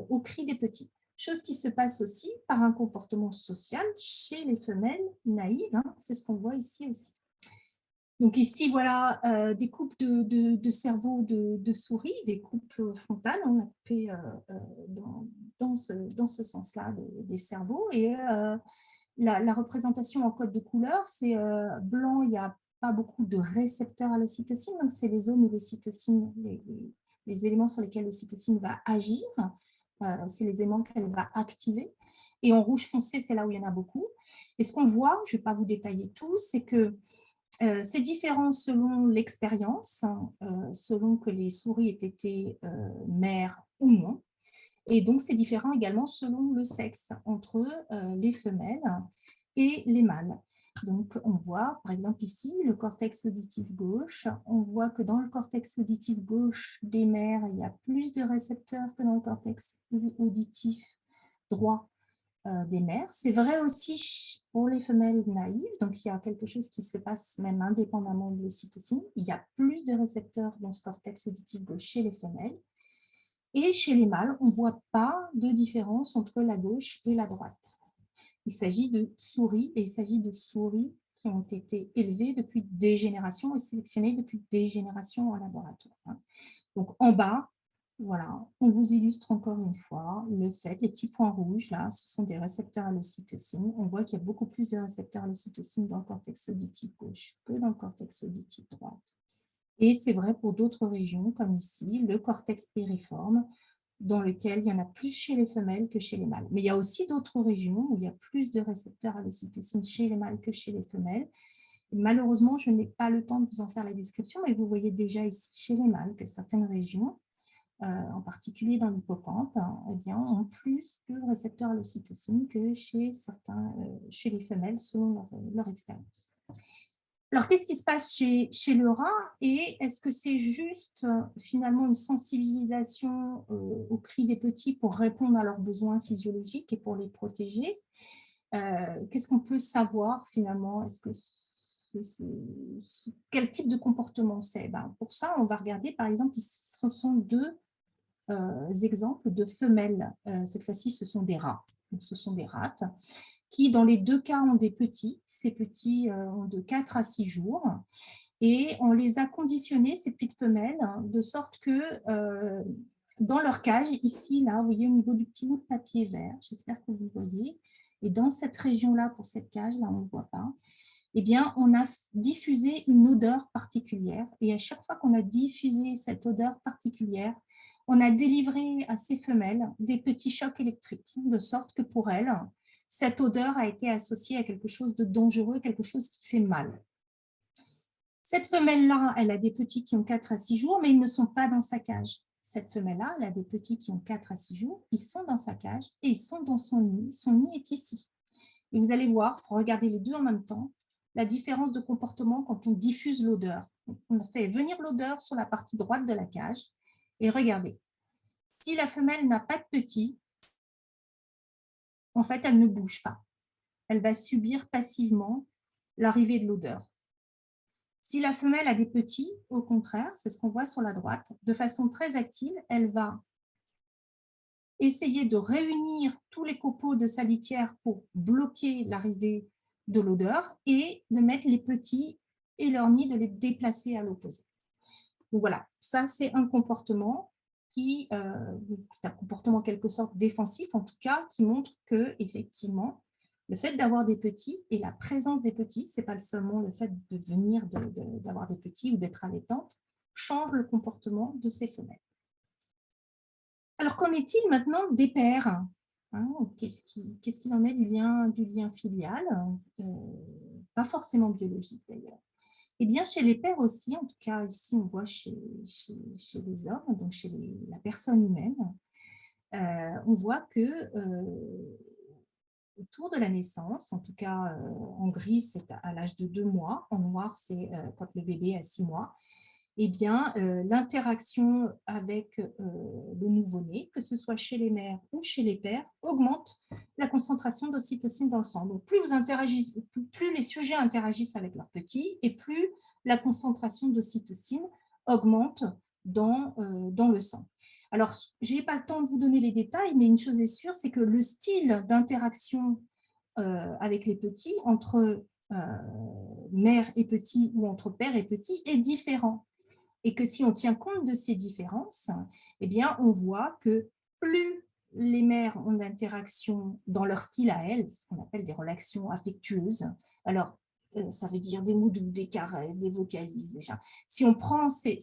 [SPEAKER 2] au cri des petits. Chose qui se passe aussi par un comportement social chez les femelles naïves, hein, c'est ce qu'on voit ici aussi. Donc ici, voilà des coupes de cerveau de souris, des coupes frontales. On a coupé dans ce sens-là des cerveaux. Et la représentation en code de couleur, c'est blanc, il n'y a pas beaucoup de récepteurs à l'ocytocine. Donc c'est les zones où l'ocytocine, les éléments sur lesquels l'ocytocine va agir. C'est les éléments qu'elle va activer. Et en rouge foncé, c'est là où il y en a beaucoup. Et ce qu'on voit, je ne vais pas vous détailler tout, c'est que C'est différent selon l'expérience, selon que les souris aient été mères ou non. Et donc, c'est différent également selon le sexe entre les femelles et les mâles. Donc, on voit, par exemple ici, le cortex auditif gauche. On voit que dans le cortex auditif gauche des mères, il y a plus de récepteurs que dans le cortex auditif droit des mères. C'est vrai aussi pour les femelles naïves, donc il y a quelque chose qui se passe même indépendamment de l'ocytocine. Il y a plus de récepteurs dans ce cortex auditif gauche chez les femelles. Et chez les mâles, on ne voit pas de différence entre la gauche et la droite. Il s'agit de souris, et il s'agit de souris qui ont été élevées depuis des générations et sélectionnées depuis des générations en laboratoire. Donc en bas, voilà, on vous illustre encore une fois le fait, les petits points rouges, là, ce sont des récepteurs à l'ocytocine. On voit qu'il y a beaucoup plus de récepteurs à l'ocytocine dans le cortex auditif gauche que dans le cortex auditif droite. Et c'est vrai pour d'autres régions, comme ici, le cortex périforme, dans lequel il y en a plus chez les femelles que chez les mâles. Mais il y a aussi d'autres régions où il y a plus de récepteurs à l'ocytocine chez les mâles que chez les femelles. Et malheureusement, je n'ai pas le temps de vous en faire la description, mais vous voyez déjà ici chez les mâles que certaines régions, en particulier dans l'hippocampe, eh bien, ont plus de récepteurs à l'ocytocine que chez les femelles, selon leur expérience. Alors, qu'est-ce qui se passe chez le rat et est-ce que c'est juste finalement une sensibilisation aux cris des petits pour répondre à leurs besoins physiologiques et pour les protéger? Qu'est-ce qu'on peut savoir finalement? Quel type de comportement c'est? Pour ça, on va regarder par exemple ici, ce sont deux exemples de femelles. Cette fois-ci, ce sont des rats. Donc, ce sont des rates qui, dans les deux cas, ont des petits. Ces petits ont de 4 à 6 jours. Et on les a conditionnés, ces petites femelles, de sorte que dans leur cage, ici, là, vous voyez au niveau du petit bout de papier vert, j'espère que vous voyez, et dans cette région-là, pour cette cage, là, on ne voit pas, eh bien, on a diffusé une odeur particulière. Et à chaque fois qu'on a diffusé cette odeur particulière, on a délivré à ces femelles des petits chocs électriques, de sorte que pour elles, cette odeur a été associée à quelque chose de dangereux, quelque chose qui fait mal. Cette femelle-là, elle a des petits qui ont 4 à 6 jours, mais ils ne sont pas dans sa cage. Cette femelle-là, elle a des petits qui ont 4 à 6 jours, ils sont dans sa cage et ils sont dans son nid. Son nid est ici. Et vous allez voir, il faut regarder les deux en même temps, la différence de comportement quand on diffuse l'odeur. On fait venir l'odeur sur la partie droite de la cage et regardez. Si la femelle n'a pas de petits, en fait, elle ne bouge pas. Elle va subir passivement l'arrivée de l'odeur. Si la femelle a des petits, au contraire, c'est ce qu'on voit sur la droite, de façon très active, elle va essayer de réunir tous les copeaux de sa litière pour bloquer l'arrivée de l'odeur et de mettre les petits et leur nid, de les déplacer à l'opposé. Donc voilà, ça c'est un comportement qui est un comportement en quelque sorte défensif, en tout cas, qui montre que effectivement, le fait d'avoir des petits et la présence des petits, ce n'est pas seulement le fait de venir d'avoir des petits ou d'être allaitante, change le comportement de ces femelles. Alors, qu'en est-il maintenant des pères? Qu'est-ce qu'il en est du lien filial? Pas forcément biologique d'ailleurs. Eh bien, chez les pères aussi, en tout cas ici on voit chez les hommes, donc chez la personne humaine, on voit que autour de la naissance, en tout cas en gris c'est à l'âge de 2 mois, en noir c'est quand le bébé a 6 mois, eh bien, l'interaction avec le nouveau-né, que ce soit chez les mères ou chez les pères, augmente la concentration d'ocytocine dans le sang. Donc, plus les sujets interagissent avec leurs petits, et plus la concentration d'ocytocine augmente dans le sang. Alors, je n'ai pas le temps de vous donner les détails, mais une chose est sûre, c'est que le style d'interaction avec les petits, entre mère et petit ou entre père et petit, est différent. Et que si on tient compte de ces différences, eh bien, on voit que plus les mères ont d'interaction dans leur style à elles, ce qu'on appelle des relations affectueuses, alors ça veut dire des mots doux, des caresses, des vocalises, si on prend ces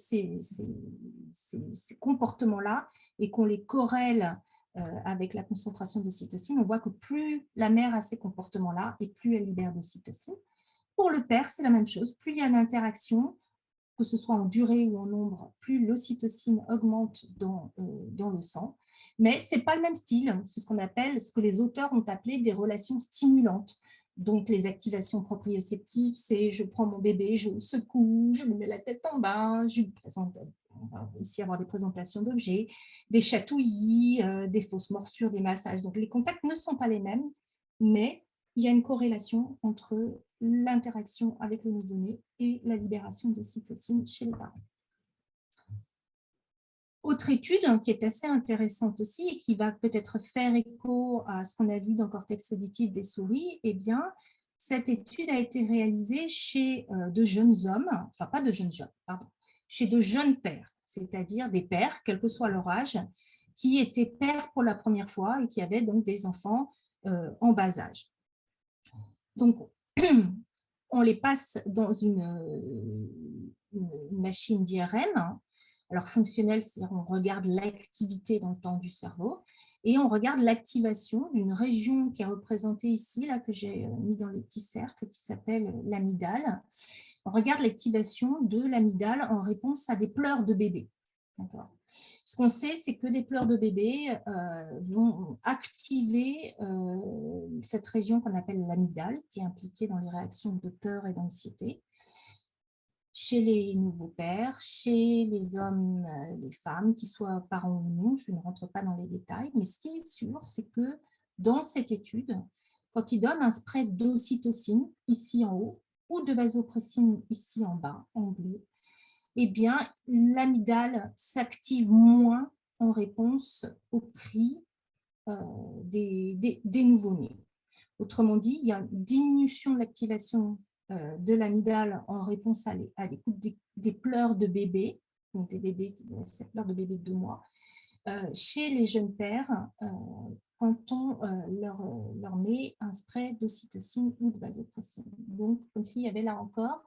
[SPEAKER 2] comportements-là et qu'on les corrèle avec la concentration d'ocytocine, on voit que plus la mère a ces comportements-là et plus elle libère d'ocytocine. Pour le père, c'est la même chose. Plus il y a d'interaction, que ce soit en durée ou en nombre, plus l'ocytocine augmente dans le sang. Mais ce n'est pas le même style. C'est ce qu'on appelle, ce que les auteurs ont appelé des relations stimulantes. Donc, les activations proprioceptives, c'est je prends mon bébé, je le secoue, je lui mets la tête en bas, je lui présente, on va aussi avoir des présentations d'objets, des chatouillis, des fausses morsures, des massages. Donc, les contacts ne sont pas les mêmes, mais il y a une corrélation entre l'interaction avec le nouveau-né et la libération d'ocytocine chez les parents. Autre étude qui est assez intéressante aussi et qui va peut-être faire écho à ce qu'on a vu dans le cortex auditif des souris, eh bien, cette étude a été réalisée chez de jeunes hommes, enfin pas de jeunes hommes, pardon, chez de jeunes pères, c'est-à-dire des pères, quel que soit leur âge, qui étaient pères pour la première fois et qui avaient donc des enfants en bas âge. Donc, on les passe dans une machine d'IRM. Alors, fonctionnelle, c'est-à-dire on regarde l'activité dans le temps du cerveau et on regarde l'activation d'une région qui est représentée ici, là, que j'ai mis dans les petits cercles, qui s'appelle l'amygdale. On regarde l'activation de l'amygdale en réponse à des pleurs de bébé. Ce qu'on sait, c'est que des pleurs de bébé vont activer cette région qu'on appelle l'amygdale, qui est impliquée dans les réactions de peur et d'anxiété, chez les nouveaux pères, chez les hommes, les femmes, qu'ils soient parents ou non. Je ne rentre pas dans les détails, mais ce qui est sûr, c'est que dans cette étude, quand ils donnent un spray d'ocytocine, ici en haut, ou de vasopressine, ici en bas, en bleu, eh bien, l'amygdale s'active moins en réponse aux cris des nouveau-nés. Autrement dit, il y a une diminution de l'activation de l'amygdale en réponse à l'écoute des pleurs de bébé, donc des bébés, ces pleurs de bébé de 2 mois, chez les jeunes pères, quand on leur met un spray d'ocytocine ou de vasopressine. Donc, comme s'il y avait là encore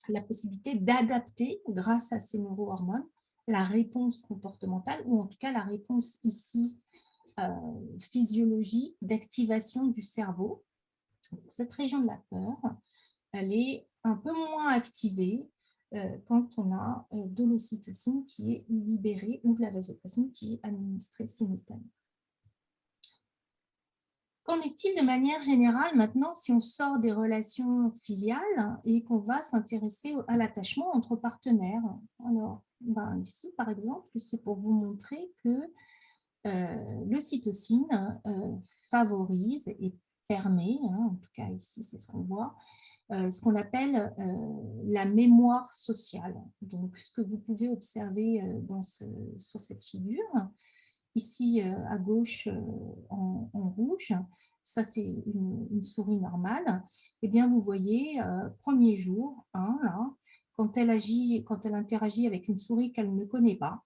[SPEAKER 2] la possibilité d'adapter, grâce à ces neurohormones, la réponse comportementale, ou en tout cas la réponse ici physiologique d'activation du cerveau. Cette région de la peur, elle est un peu moins activée quand on a de l'ocytocine qui est libérée ou de la vasopressine qui est administrée simultanément. Qu'en est-il de manière générale maintenant si on sort des relations filiales et qu'on va s'intéresser à l'attachement entre partenaires? Alors, ici, par exemple, c'est pour vous montrer que l'ocytocine favorise et permet, en tout cas ici, c'est ce qu'on voit, ce qu'on appelle la mémoire sociale. Donc, ce que vous pouvez observer sur cette figure, ici à gauche en rouge, ça c'est une souris normale, et bien vous voyez, premier jour, là, quand elle interagit avec une souris qu'elle ne connaît pas,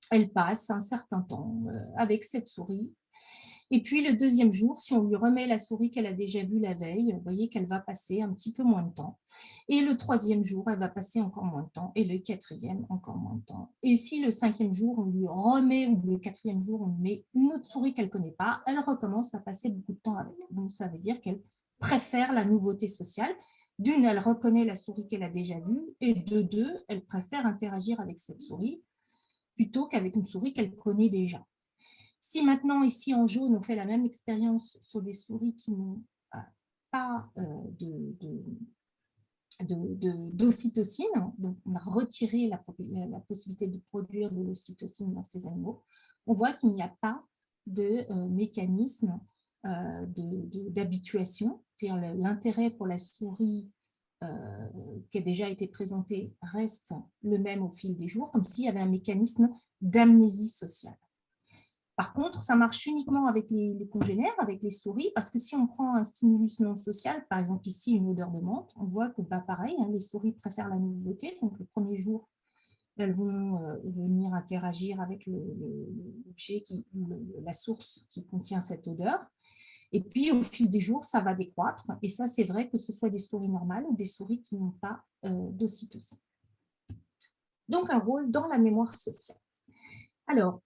[SPEAKER 2] elle passe un certain temps avec cette souris. Et puis le deuxième jour, si on lui remet la souris qu'elle a déjà vue la veille, vous voyez qu'elle va passer un petit peu moins de temps. Et le troisième jour, elle va passer encore moins de temps. Et le quatrième, encore moins de temps. Et si le cinquième jour, on lui remet, ou le quatrième jour, on lui met une autre souris qu'elle ne connaît pas, elle recommence à passer beaucoup de temps avec. Donc ça veut dire qu'elle préfère la nouveauté sociale. D'une, elle reconnaît la souris qu'elle a déjà vue. Et de deux, elle préfère interagir avec cette souris plutôt qu'avec une souris qu'elle connaît déjà. Si maintenant, ici en jaune, on fait la même expérience sur des souris qui n'ont pas d'ocytocine, donc on a retiré la possibilité de produire de l'ocytocine dans ces animaux, on voit qu'il n'y a pas de mécanisme d'habituation, c'est-à-dire l'intérêt pour la souris qui a déjà été présenté reste le même au fil des jours, comme s'il y avait un mécanisme d'amnésie sociale. Par contre, ça marche uniquement avec les congénères, avec les souris, parce que si on prend un stimulus non social, par exemple ici une odeur de menthe, on voit que pareil, les souris préfèrent la nouveauté. Donc le premier jour, elles vont venir interagir avec l'objet, la source qui contient cette odeur. Et puis au fil des jours, ça va décroître. Et ça, c'est vrai que ce soit des souris normales ou des souris qui n'ont pas d'ocytocine. Donc un rôle dans la mémoire sociale. Alors,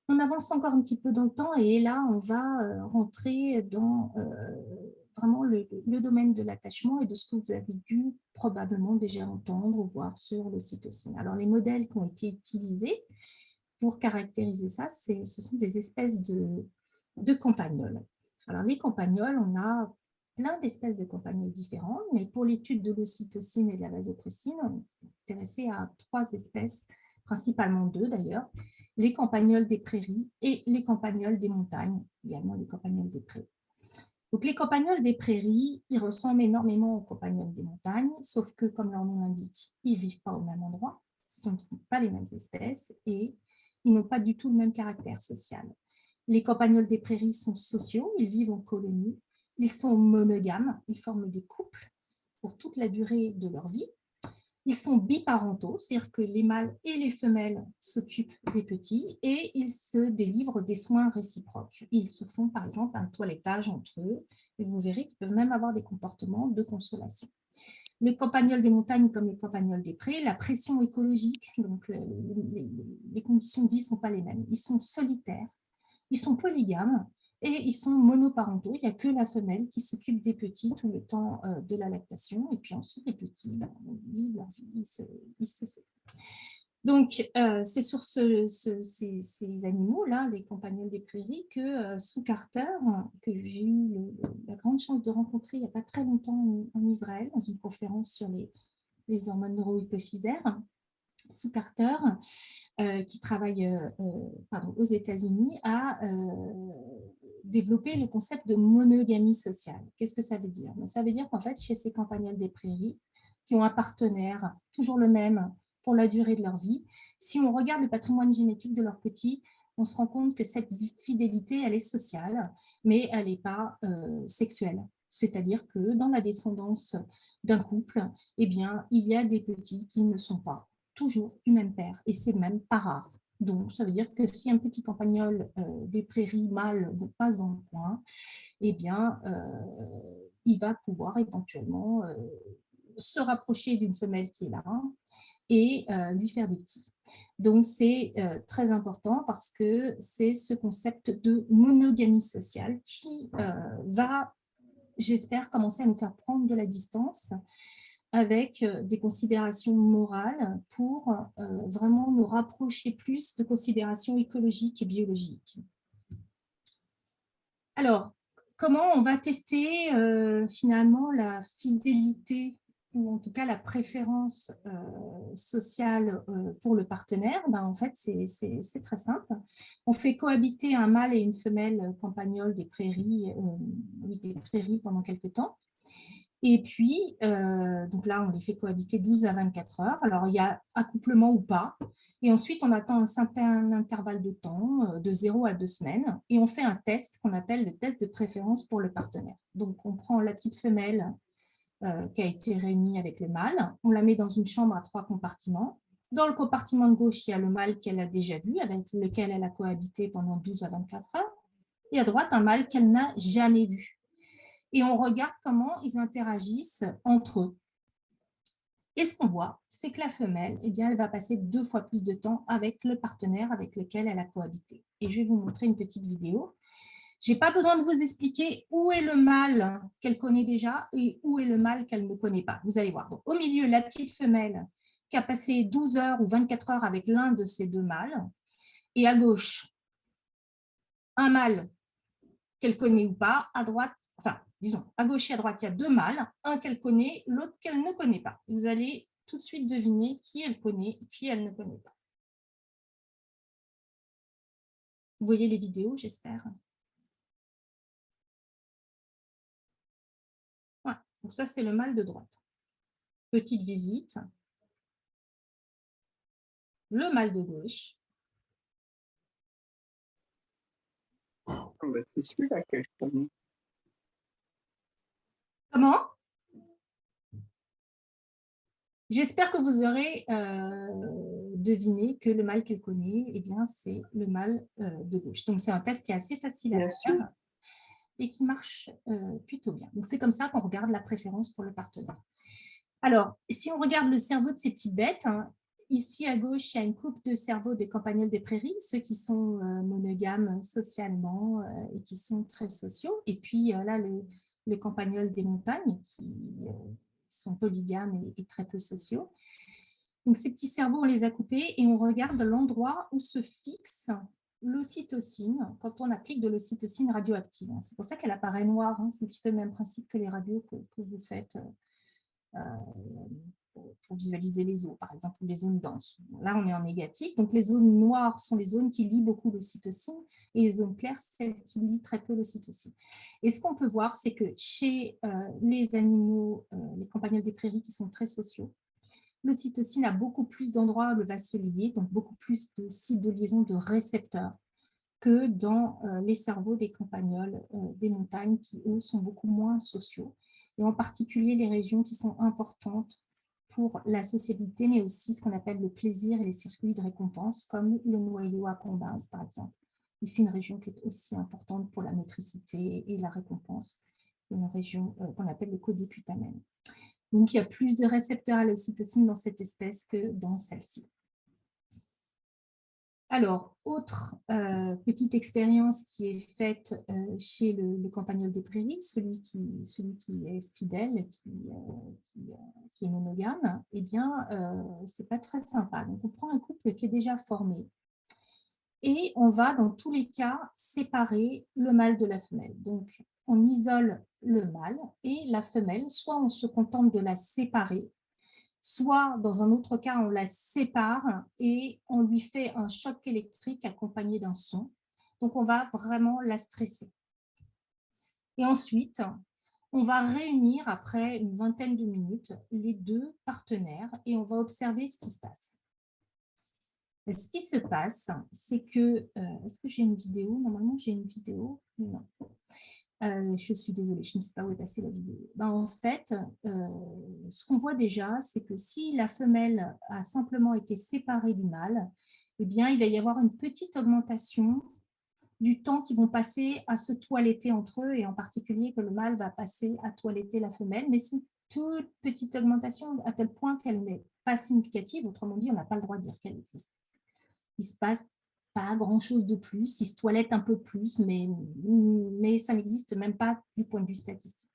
[SPEAKER 2] on avance encore un petit peu dans le temps et là, on va rentrer dans vraiment le domaine de l'attachement et de ce que vous avez dû probablement déjà entendre ou voir sur l'ocytocine. Alors, les modèles qui ont été utilisés pour caractériser ça, ce sont des espèces de campagnols. Alors, les campagnols, on a plein d'espèces de campagnols différents, mais pour l'étude de l'ocytocine et de la vasopressine, on est intéressé à 3 espèces, principalement 2 d'ailleurs, les campagnols des prairies et les campagnols des montagnes, également les campagnols des prairies. Donc, les campagnols des prairies, ils ressemblent énormément aux campagnols des montagnes, sauf que, comme leur nom l'indique, ils ne vivent pas au même endroit, ce ne sont pas les mêmes espèces et ils n'ont pas du tout le même caractère social. Les campagnols des prairies sont sociaux, ils vivent en colonie, ils sont monogames, ils forment des couples pour toute la durée de leur vie. Ils sont biparentaux, c'est-à-dire que les mâles et les femelles s'occupent des petits et ils se délivrent des soins réciproques. Ils se font par exemple un toilettage entre eux et vous verrez qu'ils peuvent même avoir des comportements de consolation. Les campagnols des montagnes comme les campagnols des prés, la pression écologique, donc les conditions de vie ne sont pas les mêmes. Ils sont solitaires, ils sont polygames et ils sont monoparentaux. Il n'y a que la femelle qui s'occupe des petits tout le temps de la lactation. Et puis ensuite, les petits vivent leur vie, ils se séparent. Donc, c'est sur ces animaux-là, les campagnols des prairies, que Sue Carter, que j'ai eu la grande chance de rencontrer il n'y a pas très longtemps en Israël, dans une conférence sur les hormones neurohypophysaires, Sue Carter, qui travaille aux États-Unis, a développé le concept de monogamie sociale. Qu'est-ce que ça veut dire? Ça veut dire qu'en fait, chez ces campagnols des prairies, qui ont un partenaire, toujours le même, pour la durée de leur vie, si on regarde le patrimoine génétique de leurs petits, on se rend compte que cette fidélité, elle est sociale, mais elle n'est pas sexuelle. C'est-à-dire que dans la descendance d'un couple, eh bien, il y a des petits qui ne sont pas toujours du même père, et c'est même pas rare. Donc, ça veut dire que si un petit campagnol des prairies mâles passe dans le coin, eh bien, il va pouvoir éventuellement se rapprocher d'une femelle qui est là et lui faire des petits. Donc, c'est très important parce que c'est ce concept de monogamie sociale qui va, j'espère, commencer à nous faire prendre de la distance avec des considérations morales pour vraiment nous rapprocher plus de considérations écologiques et biologiques. Alors, comment on va tester finalement la fidélité ou en tout cas la préférence sociale pour le partenaire? En fait, c'est très simple. On fait cohabiter un mâle et une femelle campagnole des prairies pendant quelques temps. Et puis, donc là, on les fait cohabiter 12 à 24 heures. Alors, il y a accouplement ou pas. Et ensuite, on attend un certain intervalle de temps, de 0 à 2 semaines, et on fait un test qu'on appelle le test de préférence pour le partenaire. Donc, on prend la petite femelle qui a été réunie avec le mâle, on la met dans une chambre à 3 compartiments. Dans le compartiment de gauche, il y a le mâle qu'elle a déjà vu, avec lequel elle a cohabité pendant 12 à 24 heures. Et à droite, un mâle qu'elle n'a jamais vu. Et on regarde comment ils interagissent entre eux. Et ce qu'on voit, c'est que la femelle, eh bien, elle va passer 2 fois plus de temps avec le partenaire avec lequel elle a cohabité. Et je vais vous montrer une petite vidéo. Je n'ai pas besoin de vous expliquer où est le mâle qu'elle connaît déjà et où est le mâle qu'elle ne connaît pas. Vous allez voir. Donc, au milieu, la petite femelle qui a passé 12 heures ou 24 heures avec l'un de ces 2 mâles. Et à gauche, un mâle qu'elle connaît ou pas. À droite, enfin, disons, à gauche et à droite, il y a 2 mâles, un qu'elle connaît, l'autre qu'elle ne connaît pas. Vous allez tout de suite deviner qui elle connaît, qui elle ne connaît pas. Vous voyez les vidéos, j'espère. Voilà. Donc ça, c'est le mâle de droite. Petite visite. Le mâle de gauche.
[SPEAKER 3] C'est celui-là que je connais.
[SPEAKER 2] Comment? J'espère que vous aurez deviné que le mâle qu'elle connaît, eh bien, c'est le mâle de gauche. Donc, c'est un test qui est assez facile à faire et qui marche plutôt bien. Donc, c'est comme ça qu'on regarde la préférence pour le partenaire. Alors, si on regarde le cerveau de ces petites bêtes, hein, ici à gauche, il y a une coupe de cerveau des campagnols des prairies, ceux qui sont monogames socialement et qui sont très sociaux. Et puis là, les campagnols des montagnes qui sont polygames et très peu sociaux. Donc ces petits cerveaux, on les a coupés et on regarde l'endroit où se fixe l'ocytocine quand on applique de l'ocytocine radioactive. C'est pour ça qu'elle apparaît noire. C'est un petit peu le même principe que les radios que vous faites pour visualiser les os, par exemple, ou les zones denses. Là, on est en négatif. Donc, les zones noires sont les zones qui lient beaucoup l'ocytocine et les zones claires, celles qui lient très peu l'ocytocine. Et ce qu'on peut voir, c'est que chez les animaux, les campagnols des prairies qui sont très sociaux, l'ocytocine a beaucoup plus d'endroits où elle va se lier, donc beaucoup plus de sites de liaison de récepteurs que dans les cerveaux des campagnols des montagnes qui, eux, sont beaucoup moins sociaux. Et en particulier les régions qui sont importantes pour la sociabilité, mais aussi ce qu'on appelle le plaisir et les circuits de récompense, comme le noyau accumbens, par exemple. C'est une région qui est aussi importante pour la motricité et la récompense, une région qu'on appelle le codéputamène. Donc, il y a plus de récepteurs à l'ocytocine dans cette espèce que dans celle-ci. Alors, autre petite expérience qui est faite chez le campagnol des prairies, celui qui est fidèle, qui est monogame, eh bien, ce n'est pas très sympa. Donc, on prend un couple qui est déjà formé et on va, dans tous les cas, séparer le mâle de la femelle. Donc, on isole le mâle et la femelle, soit on se contente de la séparer, soit dans un autre cas, on la sépare et on lui fait un choc électrique accompagné d'un son. Donc, on va vraiment la stresser. Et ensuite, on va réunir après une vingtaine de minutes les deux partenaires et on va observer ce qui se passe. Et ce qui se passe, c'est que... Est-ce que j'ai une vidéo? Normalement, j'ai une vidéo. Non. Je suis désolée, je ne sais pas où est passée la vidéo. En fait, ce qu'on voit déjà, c'est que si la femelle a simplement été séparée du mâle, eh bien, il va y avoir une petite augmentation du temps qu'ils vont passer à se toiletter entre eux, et en particulier que le mâle va passer à toiletter la femelle, mais c'est une toute petite augmentation à tel point qu'elle n'est pas significative. Autrement dit, on n'a pas le droit de dire qu'elle existe. Il se passe pas grand-chose de plus, ils se toilettent un peu plus, mais ça n'existe même pas du point de vue statistique.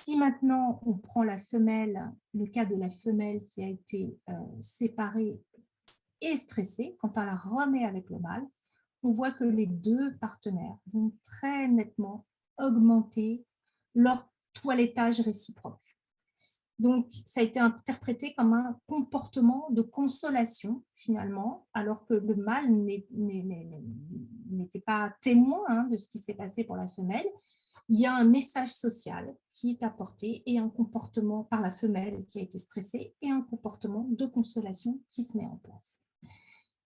[SPEAKER 2] Si maintenant on prend la femelle, le cas de la femelle qui a été séparée et stressée, quand on la remet avec le mâle, on voit que les deux partenaires vont très nettement augmenter leur toilettage réciproque. Donc, ça a été interprété comme un comportement de consolation, finalement, alors que le mâle n'était pas témoin de ce qui s'est passé pour la femelle. Il y a un message social qui est apporté et un comportement par la femelle qui a été stressée et un comportement de consolation qui se met en place.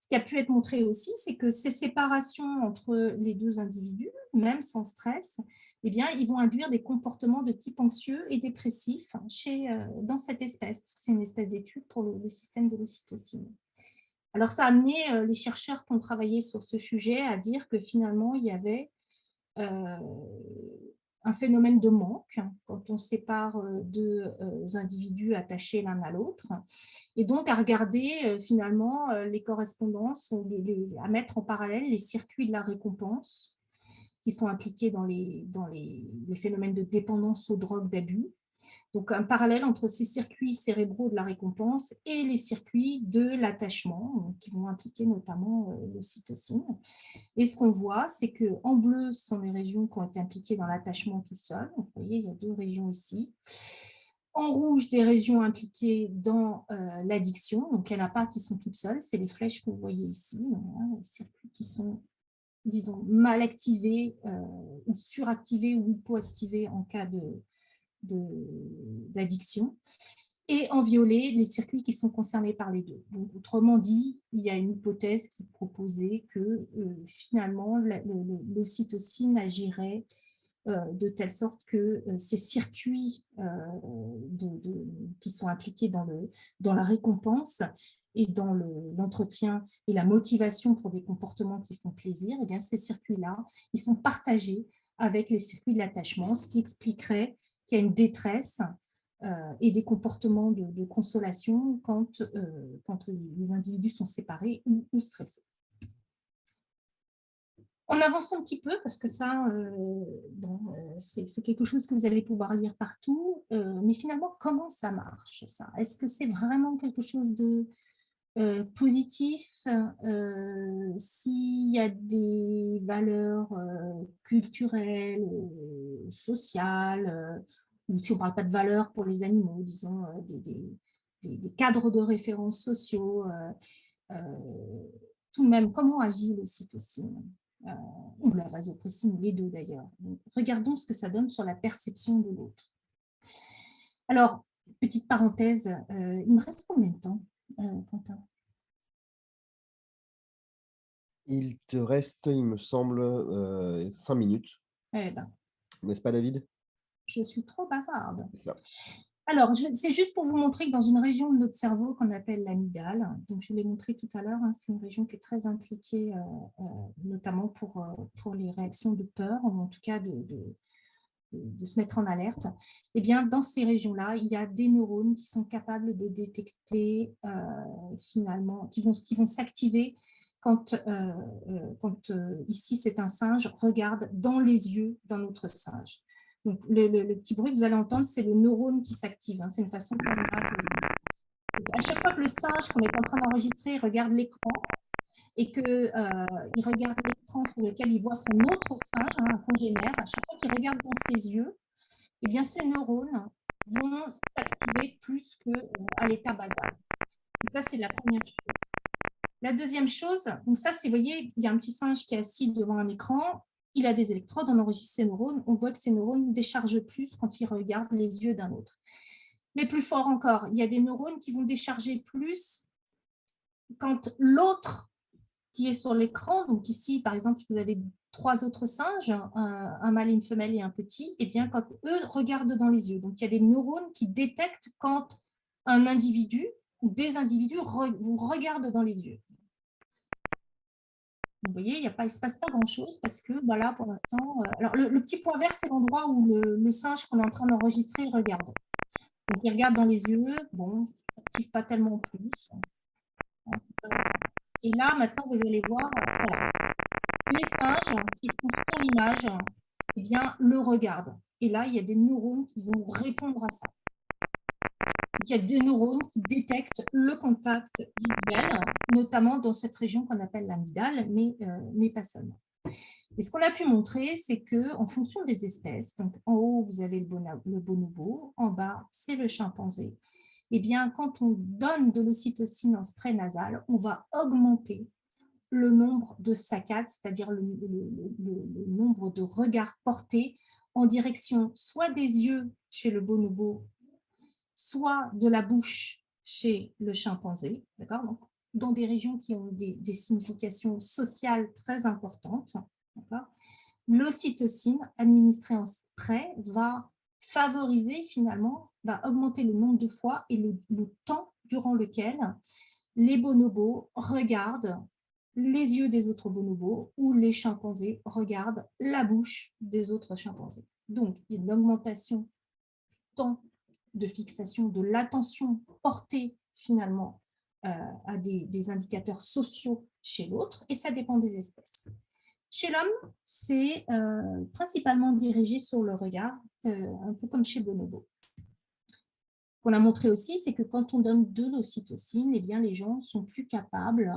[SPEAKER 2] Ce qui a pu être montré aussi, c'est que ces séparations entre les deux individus, même sans stress, eh bien, ils vont induire des comportements de type anxieux et dépressif dans cette espèce. C'est une espèce d'étude pour le système de l'ocytocine. Alors, ça a amené les chercheurs qui ont travaillé sur ce sujet à dire que finalement, il y avait un phénomène de manque quand on sépare deux individus attachés l'un à l'autre, et donc à regarder finalement les correspondances, à mettre en parallèle les circuits de la récompense qui sont impliqués dans les phénomènes de dépendance aux drogues d'abus. Donc, un parallèle entre ces circuits cérébraux de la récompense et les circuits de l'attachement, qui vont impliquer notamment l'ocytocine. Et ce qu'on voit, c'est qu'en bleu, ce sont les régions qui ont été impliquées dans l'attachement tout seul. Donc, vous voyez, il y a deux régions ici. En rouge, des régions impliquées dans l'addiction. Donc, il n'y en a pas qui sont toutes seules. C'est les flèches que vous voyez ici, les circuits qui sont, disons, mal activés ou suractivés ou hypoactivés en cas d'addiction, et en violet, les circuits qui sont concernés par les deux. Donc, autrement dit, il y a une hypothèse qui proposait que finalement, l'ocytocine agirait de telle sorte que ces circuits qui sont impliqués dans la récompense et dans l'entretien et la motivation pour des comportements qui font plaisir, eh bien, ces circuits-là, ils sont partagés avec les circuits de l'attachement, ce qui expliquerait qu'il y a une détresse et des comportements de consolation quand les individus sont séparés ou stressés. On avance un petit peu parce que ça, c'est quelque chose que vous allez pouvoir lire partout. Mais finalement, comment ça marche, ça? Est-ce que c'est vraiment quelque chose de positif s'il y a des valeurs culturelles, sociales, ou si on ne parle pas de valeurs pour les animaux, disons des cadres de référence sociaux, tout de même, comment agit l'ocytocine ou la vasopressine, les deux d'ailleurs. Regardons ce que ça donne sur la perception de l'autre. Alors, petite parenthèse, il me reste combien de temps, Quentin?
[SPEAKER 1] Il te reste, il me semble, 5 minutes.
[SPEAKER 2] Eh ben,
[SPEAKER 1] N'est-ce pas, David?
[SPEAKER 2] je suis trop bavarde.
[SPEAKER 1] C'est ça.
[SPEAKER 2] Alors, c'est juste pour vous montrer que dans une région de notre cerveau qu'on appelle l'amygdale, donc je l'ai montré tout à l'heure, hein, c'est une région qui est très impliquée, notamment pour les réactions de peur, ou en tout cas de se mettre en alerte. Eh bien, dans ces régions-là, il y a des neurones qui sont capables de détecter finalement, qui vont s'activer quand ici c'est un singe, regarde dans les yeux d'un autre singe. Donc, le petit bruit que vous allez entendre, c'est le neurone qui s'active. Hein. C'est une façon qu'on a à chaque fois que le singe qu'on est en train d'enregistrer regarde l'écran et qu'il regarde l'écran sur lequel il voit son autre singe, hein, un congénère, à chaque fois qu'il regarde dans ses yeux, eh bien, ces neurones vont s'activer plus qu'à l'état basal. Donc, ça, c'est la première chose. La deuxième chose, donc ça, c'est, vous voyez, il y a un petit singe qui est assis devant un écran, il a des électrodes, on enregistre ses neurones, on voit que ces neurones déchargent plus quand il regarde les yeux d'un autre. Mais plus fort encore, il y a des neurones qui vont décharger plus quand l'autre qui est sur l'écran, donc ici, par exemple, vous avez 3 autres singes, un mâle, une femelle et un petit, et bien quand eux regardent dans les yeux. Donc, il y a des neurones qui détectent quand un individu ou des individus vous regardent dans les yeux. Vous voyez, il ne se passe pas grand-chose parce que là, pour l'instant... alors, le petit point vert, c'est l'endroit où le singe qu'on est en train d'enregistrer regarde. Donc, il regarde dans les yeux. Bon, ça n'active pas tellement plus. Et là, maintenant, vous allez voir, voilà, les singes qui sont sur l'image, eh bien, le regardent. Et là, il y a des neurones qui vont répondre à ça. Donc, il y a des neurones qui détectent le contact visuel, notamment dans cette région qu'on appelle l'amygdale, mais pas seulement. Et ce qu'on a pu montrer, c'est qu'en fonction des espèces, donc en haut, vous avez le bonobo, en bas, c'est le chimpanzé, eh bien, quand on donne de l'ocytocine en spray nasal, on va augmenter le nombre de saccades, c'est-à-dire le nombre de regards portés en direction soit des yeux chez le bonobo, soit de la bouche chez le chimpanzé, d'accord? Donc, dans des régions qui ont des significations sociales très importantes, d'accord? L'ocytocine administrée en spray va favoriser finalement, va augmenter le nombre de fois et le temps durant lequel les bonobos regardent les yeux des autres bonobos ou les chimpanzés regardent la bouche des autres chimpanzés. Donc, il y a une augmentation du temps de fixation de l'attention portée finalement à des indicateurs sociaux chez l'autre et ça dépend des espèces. Chez l'homme, c'est principalement dirigé sur le regard, un peu comme chez Bonobo. Ce qu'on a montré aussi, c'est que quand on donne de l'ocytocine, eh bien, les gens sont plus capables,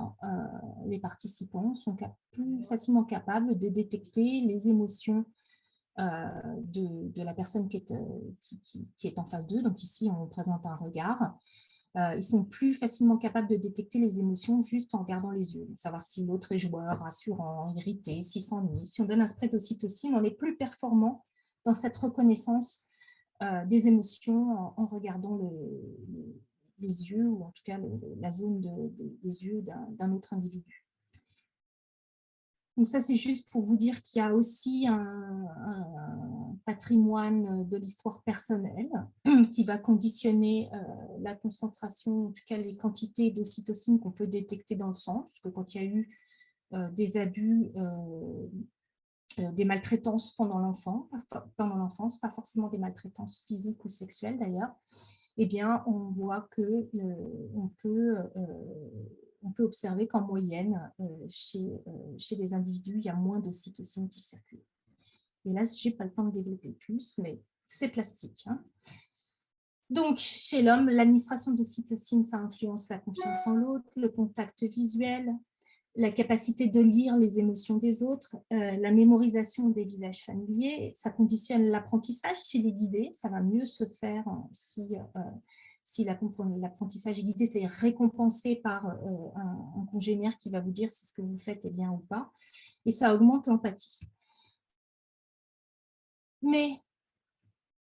[SPEAKER 2] les participants sont plus facilement capables de détecter les émotions de la personne qui est en face d'eux. Donc ici, on présente un regard. Ils sont plus facilement capables de détecter les émotions juste en regardant les yeux, savoir si l'autre est joueur, rassurant, irrité, s'il s'ennuie. Si on donne un spray d'ocytocine, on est plus performant dans cette reconnaissance des émotions en regardant les yeux, ou en tout cas la zone des yeux d'un autre individu. Donc ça, c'est juste pour vous dire qu'il y a aussi un patrimoine de l'histoire personnelle qui va conditionner la concentration, en tout cas les quantités d'ocytocine qu'on peut détecter dans le sang, parce que quand il y a eu des abus des maltraitances pendant l'enfance, pas forcément des maltraitances physiques ou sexuelles d'ailleurs, eh bien, on voit que on peut observer qu'en moyenne, chez les individus, il y a moins d'ocytocine qui circule. Et là, je n'ai pas le temps de développer plus, mais c'est plastique. Hein. Donc, chez l'homme, l'administration d'ocytocine, ça influence la confiance en l'autre, le contact visuel, la capacité de lire les émotions des autres, la mémorisation des visages familiers, ça conditionne l'apprentissage s'il est guidé, ça va mieux se faire si l'apprentissage est guidé, c'est récompensé par un congénère qui va vous dire si ce que vous faites est bien ou pas, et ça augmente l'empathie. Mais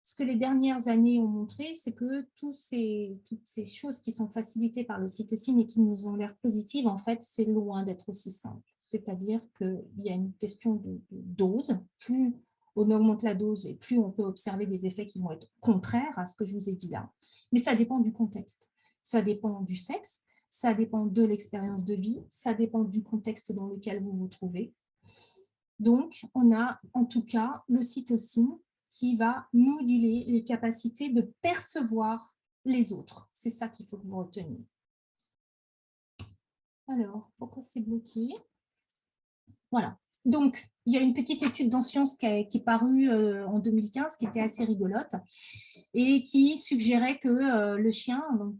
[SPEAKER 2] ce que les dernières années ont montré, c'est que toutes ces choses qui sont facilitées par l'ocytocine et qui nous ont l'air positives, en fait, c'est loin d'être aussi simple. C'est-à-dire qu'il y a une question de dose. Plus on augmente la dose et plus on peut observer des effets qui vont être contraires à ce que je vous ai dit là. Mais ça dépend du contexte. Ça dépend du sexe, ça dépend de l'expérience de vie, ça dépend du contexte dans lequel vous vous trouvez. Donc, on a en tout cas l'ocytocine qui va moduler les capacités de percevoir les autres. C'est ça qu'il faut que vous reteniez. Alors, pourquoi c'est bloqué? Voilà. Donc, il y a une petite étude dans Science qui est parue en 2015, qui était assez rigolote, et qui suggérait que le chien, donc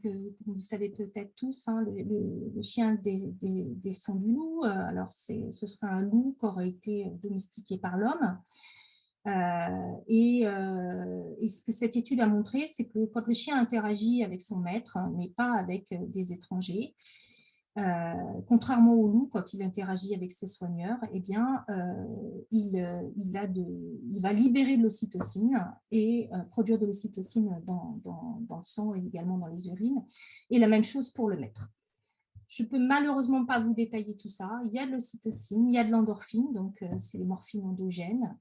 [SPEAKER 2] vous le savez peut-être tous, hein, le chien descend du loup, alors ce serait un loup qui aurait été domestiqué par l'homme. Et ce que cette étude a montré, c'est que quand le chien interagit avec son maître, mais pas avec des étrangers, contrairement au loup, quand il interagit avec ses soigneurs, eh bien, il va libérer de l'ocytocine et produire de l'ocytocine dans le sang et également dans les urines. Et la même chose pour le maître. Je ne peux malheureusement pas vous détailler tout ça. Il y a de l'ocytocine, il y a de l'endorphine, donc c'est les morphines endogènes.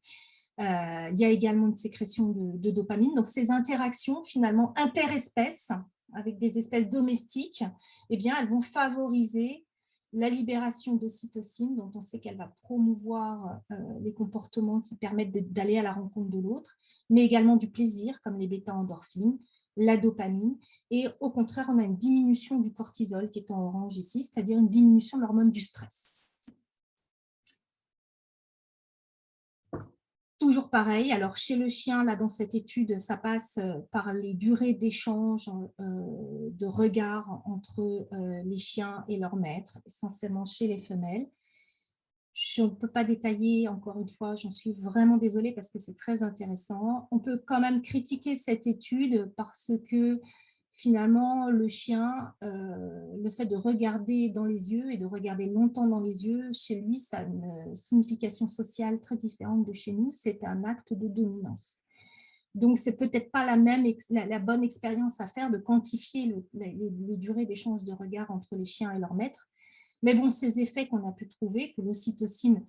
[SPEAKER 2] Il y a également une sécrétion de dopamine. Donc, ces interactions, finalement, interespèces, avec des espèces domestiques, eh bien, elles vont favoriser la libération d'ocytocine, dont on sait qu'elle va promouvoir les comportements qui permettent d'aller à la rencontre de l'autre, mais également du plaisir, comme les bêta-endorphines, la dopamine, et au contraire, on a une diminution du cortisol qui est en orange ici, c'est-à-dire une diminution de l'hormone du stress. Toujours pareil, alors chez le chien, là dans cette étude, ça passe par les durées d'échange de regard entre les chiens et leurs maîtres, essentiellement chez les femelles. Je ne peux pas détailler, encore une fois, j'en suis vraiment désolée parce que c'est très intéressant. On peut quand même critiquer cette étude parce que finalement, le chien, le fait de regarder dans les yeux et de regarder longtemps dans les yeux, chez lui, ça a une signification sociale très différente de chez nous. C'est un acte de dominance. Donc, ce n'est peut-être pas la bonne expérience à faire de quantifier les durées d'échange de regard entre les chiens et leurs maîtres. Mais bon, ces effets qu'on a pu trouver, que l'ocytocine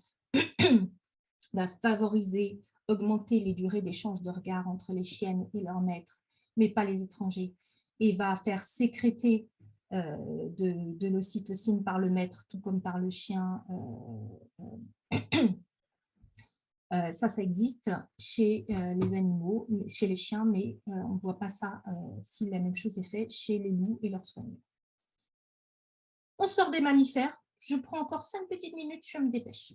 [SPEAKER 2] va favoriser, augmenter les durées d'échange de regard entre les chiennes et leurs maîtres, mais pas les étrangers, et va faire sécréter de l'ocytocine par le maître, tout comme par le chien. Ça existe chez les animaux, chez les chiens, mais on ne voit pas ça si la même chose est faite chez les loups et leurs soigneurs. On sort des mammifères. Je prends encore 5 petites minutes, je me dépêche.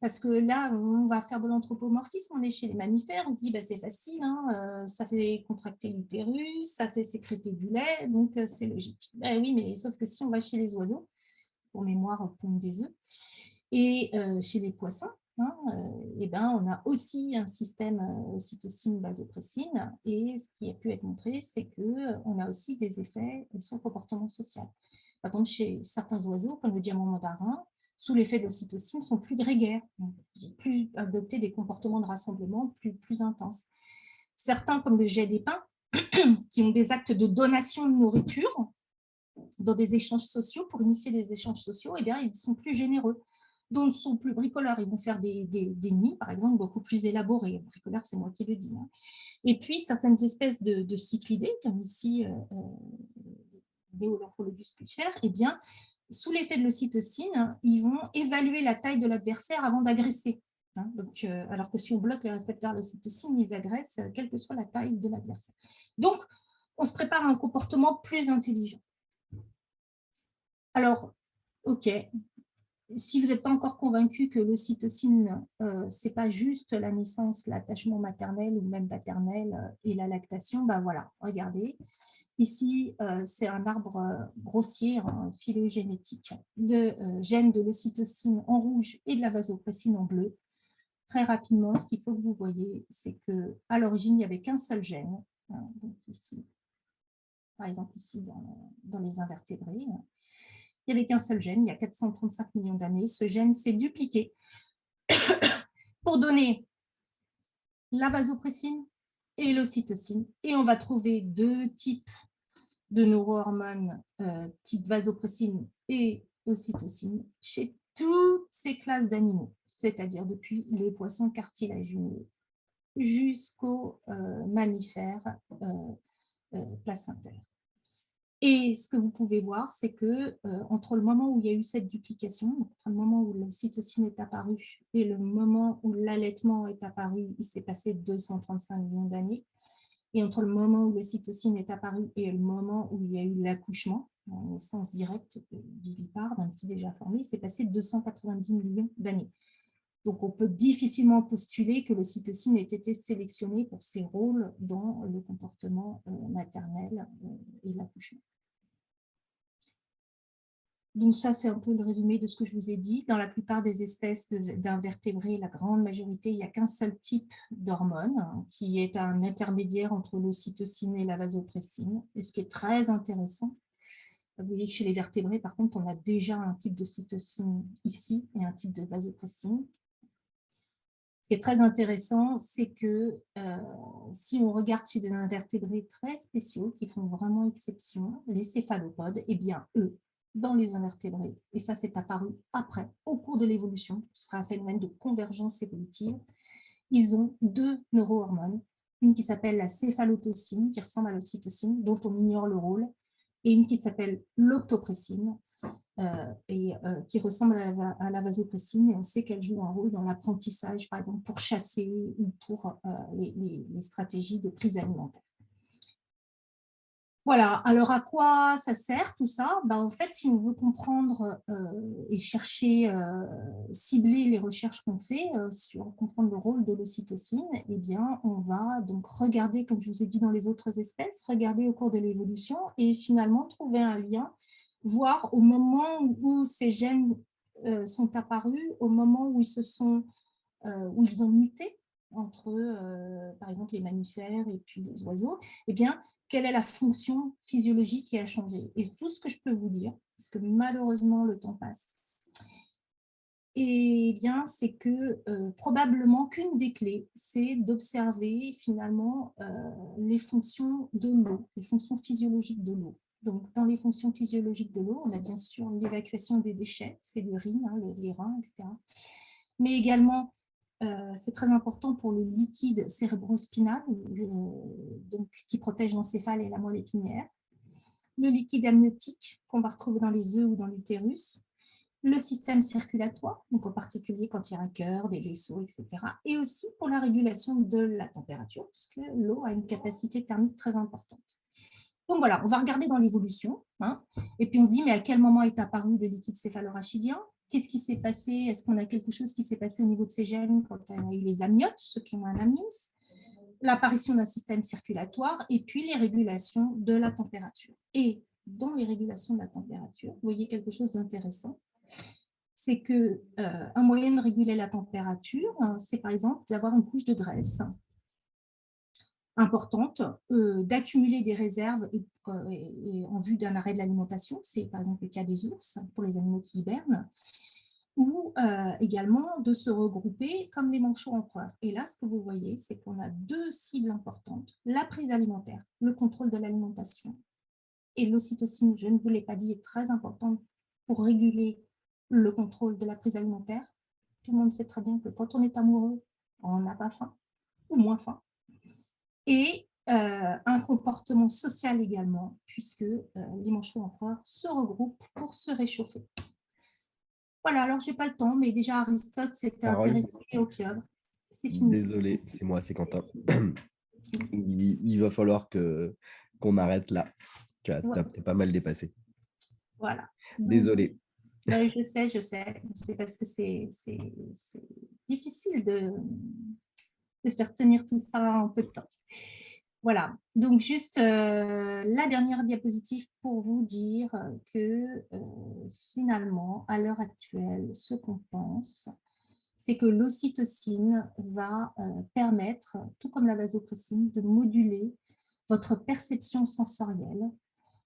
[SPEAKER 2] Parce que là, on va faire de l'anthropomorphisme, on est chez les mammifères, on se dit, bah, c'est facile, hein, ça fait contracter l'utérus, ça fait sécréter du lait, donc c'est logique. Bah, oui, mais sauf que si on va chez les oiseaux, pour mémoire, pondent des œufs, et chez les poissons, hein, et ben, on a aussi un système ocytocine-vasopressine, et ce qui a pu être montré, c'est qu'on a aussi des effets sur le comportement social. Par exemple, chez certains oiseaux, comme le diamant mandarin, sous l'effet de l'ocytocine, sont plus grégaires, plus adopter des comportements de rassemblement plus intenses. Certains, comme le jet des pins, qui ont des actes de donation de nourriture dans des échanges sociaux, pour initier des échanges sociaux, eh bien, ils sont plus généreux. Donc, ils sont plus bricoleurs. Ils vont faire des nids, par exemple, beaucoup plus élaborés. Bricoleur, c'est moi qui le dis. Hein. Et puis, certaines espèces de cyclidés, comme ici, Neolorholobus pulcher, eh bien, sous l'effet de l'ocytocine, ils vont évaluer la taille de l'adversaire avant d'agresser. hein. Donc, alors que si on bloque les récepteurs de l'ocytocine, ils agressent, quelle que soit la taille de l'adversaire. Donc, on se prépare à un comportement plus intelligent. Alors, OK, si vous n'êtes pas encore convaincu que l'ocytocine, ce n'est pas juste la naissance, l'attachement maternel ou même paternel et la lactation, ben voilà, regardez. Ici, c'est un arbre grossier, phylogénétique, de gènes de l'ocytocine en rouge et de la vasopressine en bleu. Très rapidement, ce qu'il faut que vous voyez, c'est qu'à l'origine, il n'y avait qu'un seul gène. Hein, donc ici, par exemple, ici, dans les invertébrés, il n'y avait qu'un seul gène, il y a 435 millions d'années. Ce gène s'est dupliqué pour donner la vasopressine et l'ocytocine. Et on va trouver deux types de neurohormones, type vasopressine et ocytocine, chez toutes ces classes d'animaux, c'est-à-dire depuis les poissons cartilagineux jusqu'aux mammifères placentaires. Et ce que vous pouvez voir, c'est que entre le moment où il y a eu cette duplication, entre le moment où l'ocytocine est apparue et le moment où l'allaitement est apparu, il s'est passé 235 millions d'années. Et entre le moment où l'ocytocine est apparue et le moment où il y a eu l'accouchement, en naissance directe vivipare d'un petit déjà formé, il s'est passé 290 millions d'années. Donc, on peut difficilement postuler que l'ocytocine ait été sélectionnée pour ses rôles dans le comportement maternel et l'accouchement. Donc ça, c'est un peu le résumé de ce que je vous ai dit. Dans la plupart des espèces d'invertébrés, la grande majorité, il n'y a qu'un seul type d'hormone qui est un intermédiaire entre l'ocytocine et la vasopressine. Et ce qui est très intéressant, vous voyez que chez les vertébrés, par contre, on a déjà un type d'ocytocine ici et un type de vasopressine. Ce qui est très intéressant, c'est que si on regarde chez des invertébrés très spéciaux qui font vraiment exception, les céphalopodes, eh bien, eux, dans les invertébrés, et ça c'est apparu après, au cours de l'évolution, ce sera un phénomène de convergence évolutive, ils ont deux neurohormones, une qui s'appelle la céphalotocine, qui ressemble à l'ocytocine, dont on ignore le rôle, et une qui s'appelle l'octopressine, qui ressemble à la vasopressine, et on sait qu'elle joue un rôle dans l'apprentissage, par exemple pour chasser ou pour les stratégies de prise alimentaire. Voilà, alors à quoi ça sert tout ça? Ben, en fait, si on veut comprendre et chercher, cibler les recherches qu'on fait sur comprendre le rôle de l'ocytocine, eh bien, on va donc regarder, comme je vous ai dit dans les autres espèces, regarder au cours de l'évolution et finalement trouver un lien, voir au moment où ces gènes sont apparus, au moment où où ils ont muté entre, par exemple, les mammifères et puis les oiseaux, eh bien, quelle est la fonction physiologique qui a changé? Et tout ce que je peux vous dire, parce que malheureusement, le temps passe, eh bien, c'est que probablement qu'une des clés, c'est d'observer finalement les fonctions de l'eau, les fonctions physiologiques de l'eau. Donc, dans les fonctions physiologiques de l'eau, on a bien sûr l'évacuation des déchets, c'est l'urine, hein, les reins, etc. Mais également, c'est très important pour le liquide cérébrospinal, donc, qui protège l'encéphale et la moelle épinière, le liquide amniotique qu'on va retrouver dans les œufs ou dans l'utérus, le système circulatoire, donc en particulier quand il y a un cœur, des vaisseaux, etc. Et aussi pour la régulation de la température, puisque l'eau a une capacité thermique très importante. Donc voilà, on va regarder dans l'évolution, hein, et puis on se dit, mais à quel moment est apparu le liquide céphalorachidien? Qu'est-ce qui s'est passé? Est-ce qu'on a quelque chose qui s'est passé au niveau de ces gènes quand on a eu les amniotes, ceux qui ont un amnios? L'apparition d'un système circulatoire et puis les régulations de la température. Et dans les régulations de la température, vous voyez quelque chose d'intéressant, c'est qu'un moyen de réguler la température, c'est par exemple d'avoir une couche de graisse importante, d'accumuler des réserves et en vue d'un arrêt de l'alimentation, c'est par exemple le cas des ours pour les animaux qui hibernent, ou également de se regrouper comme les manchots empereurs. Et là, ce que vous voyez, c'est qu'on a deux cibles importantes, la prise alimentaire, le contrôle de l'alimentation, et l'ocytocine, je ne vous l'ai pas dit, est très importante pour réguler le contrôle de la prise alimentaire. Tout le monde sait très bien que quand on est amoureux, on n'a pas faim, ou moins faim. Et un comportement social également, puisque les manchots empereurs se regroupent pour se réchauffer. Voilà, alors je n'ai pas le temps, mais déjà Aristote s'était
[SPEAKER 1] Carole,
[SPEAKER 2] intéressé aux pieuvres. C'est fini.
[SPEAKER 1] désolé, c'est moi, c'est Quentin.
[SPEAKER 2] C'est fini.
[SPEAKER 1] Il va falloir qu'on arrête là. Tu as,
[SPEAKER 2] Ouais,
[SPEAKER 1] t'as pas mal dépassé.
[SPEAKER 2] voilà. Donc,
[SPEAKER 1] Désolé.
[SPEAKER 2] ben, je sais, je sais. C'est parce que c'est difficile de faire tenir tout ça en peu de temps. Voilà, donc juste la dernière diapositive pour vous dire que finalement, à l'heure actuelle, ce qu'on pense, c'est que l'ocytocine va permettre, tout comme la vasopressine, de moduler votre perception sensorielle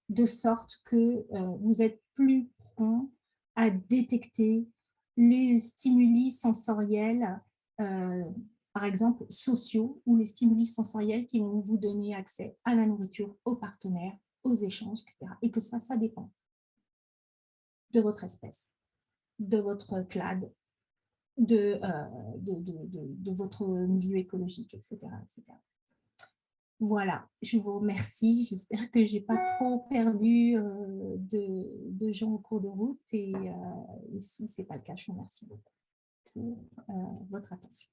[SPEAKER 2] de sorte que vous êtes plus prompt à détecter les stimuli sensoriels, euh, par exemple sociaux, ou les stimuli sensoriels qui vont vous donner accès à la nourriture, aux partenaires, aux échanges, etc. Et que ça dépend de votre espèce, de votre clade, de votre milieu écologique, etc., etc. Voilà, je vous remercie. J'espère que je n'ai pas trop perdu de gens au cours de route. Et si ce n'est pas le cas, je vous remercie beaucoup pour votre attention.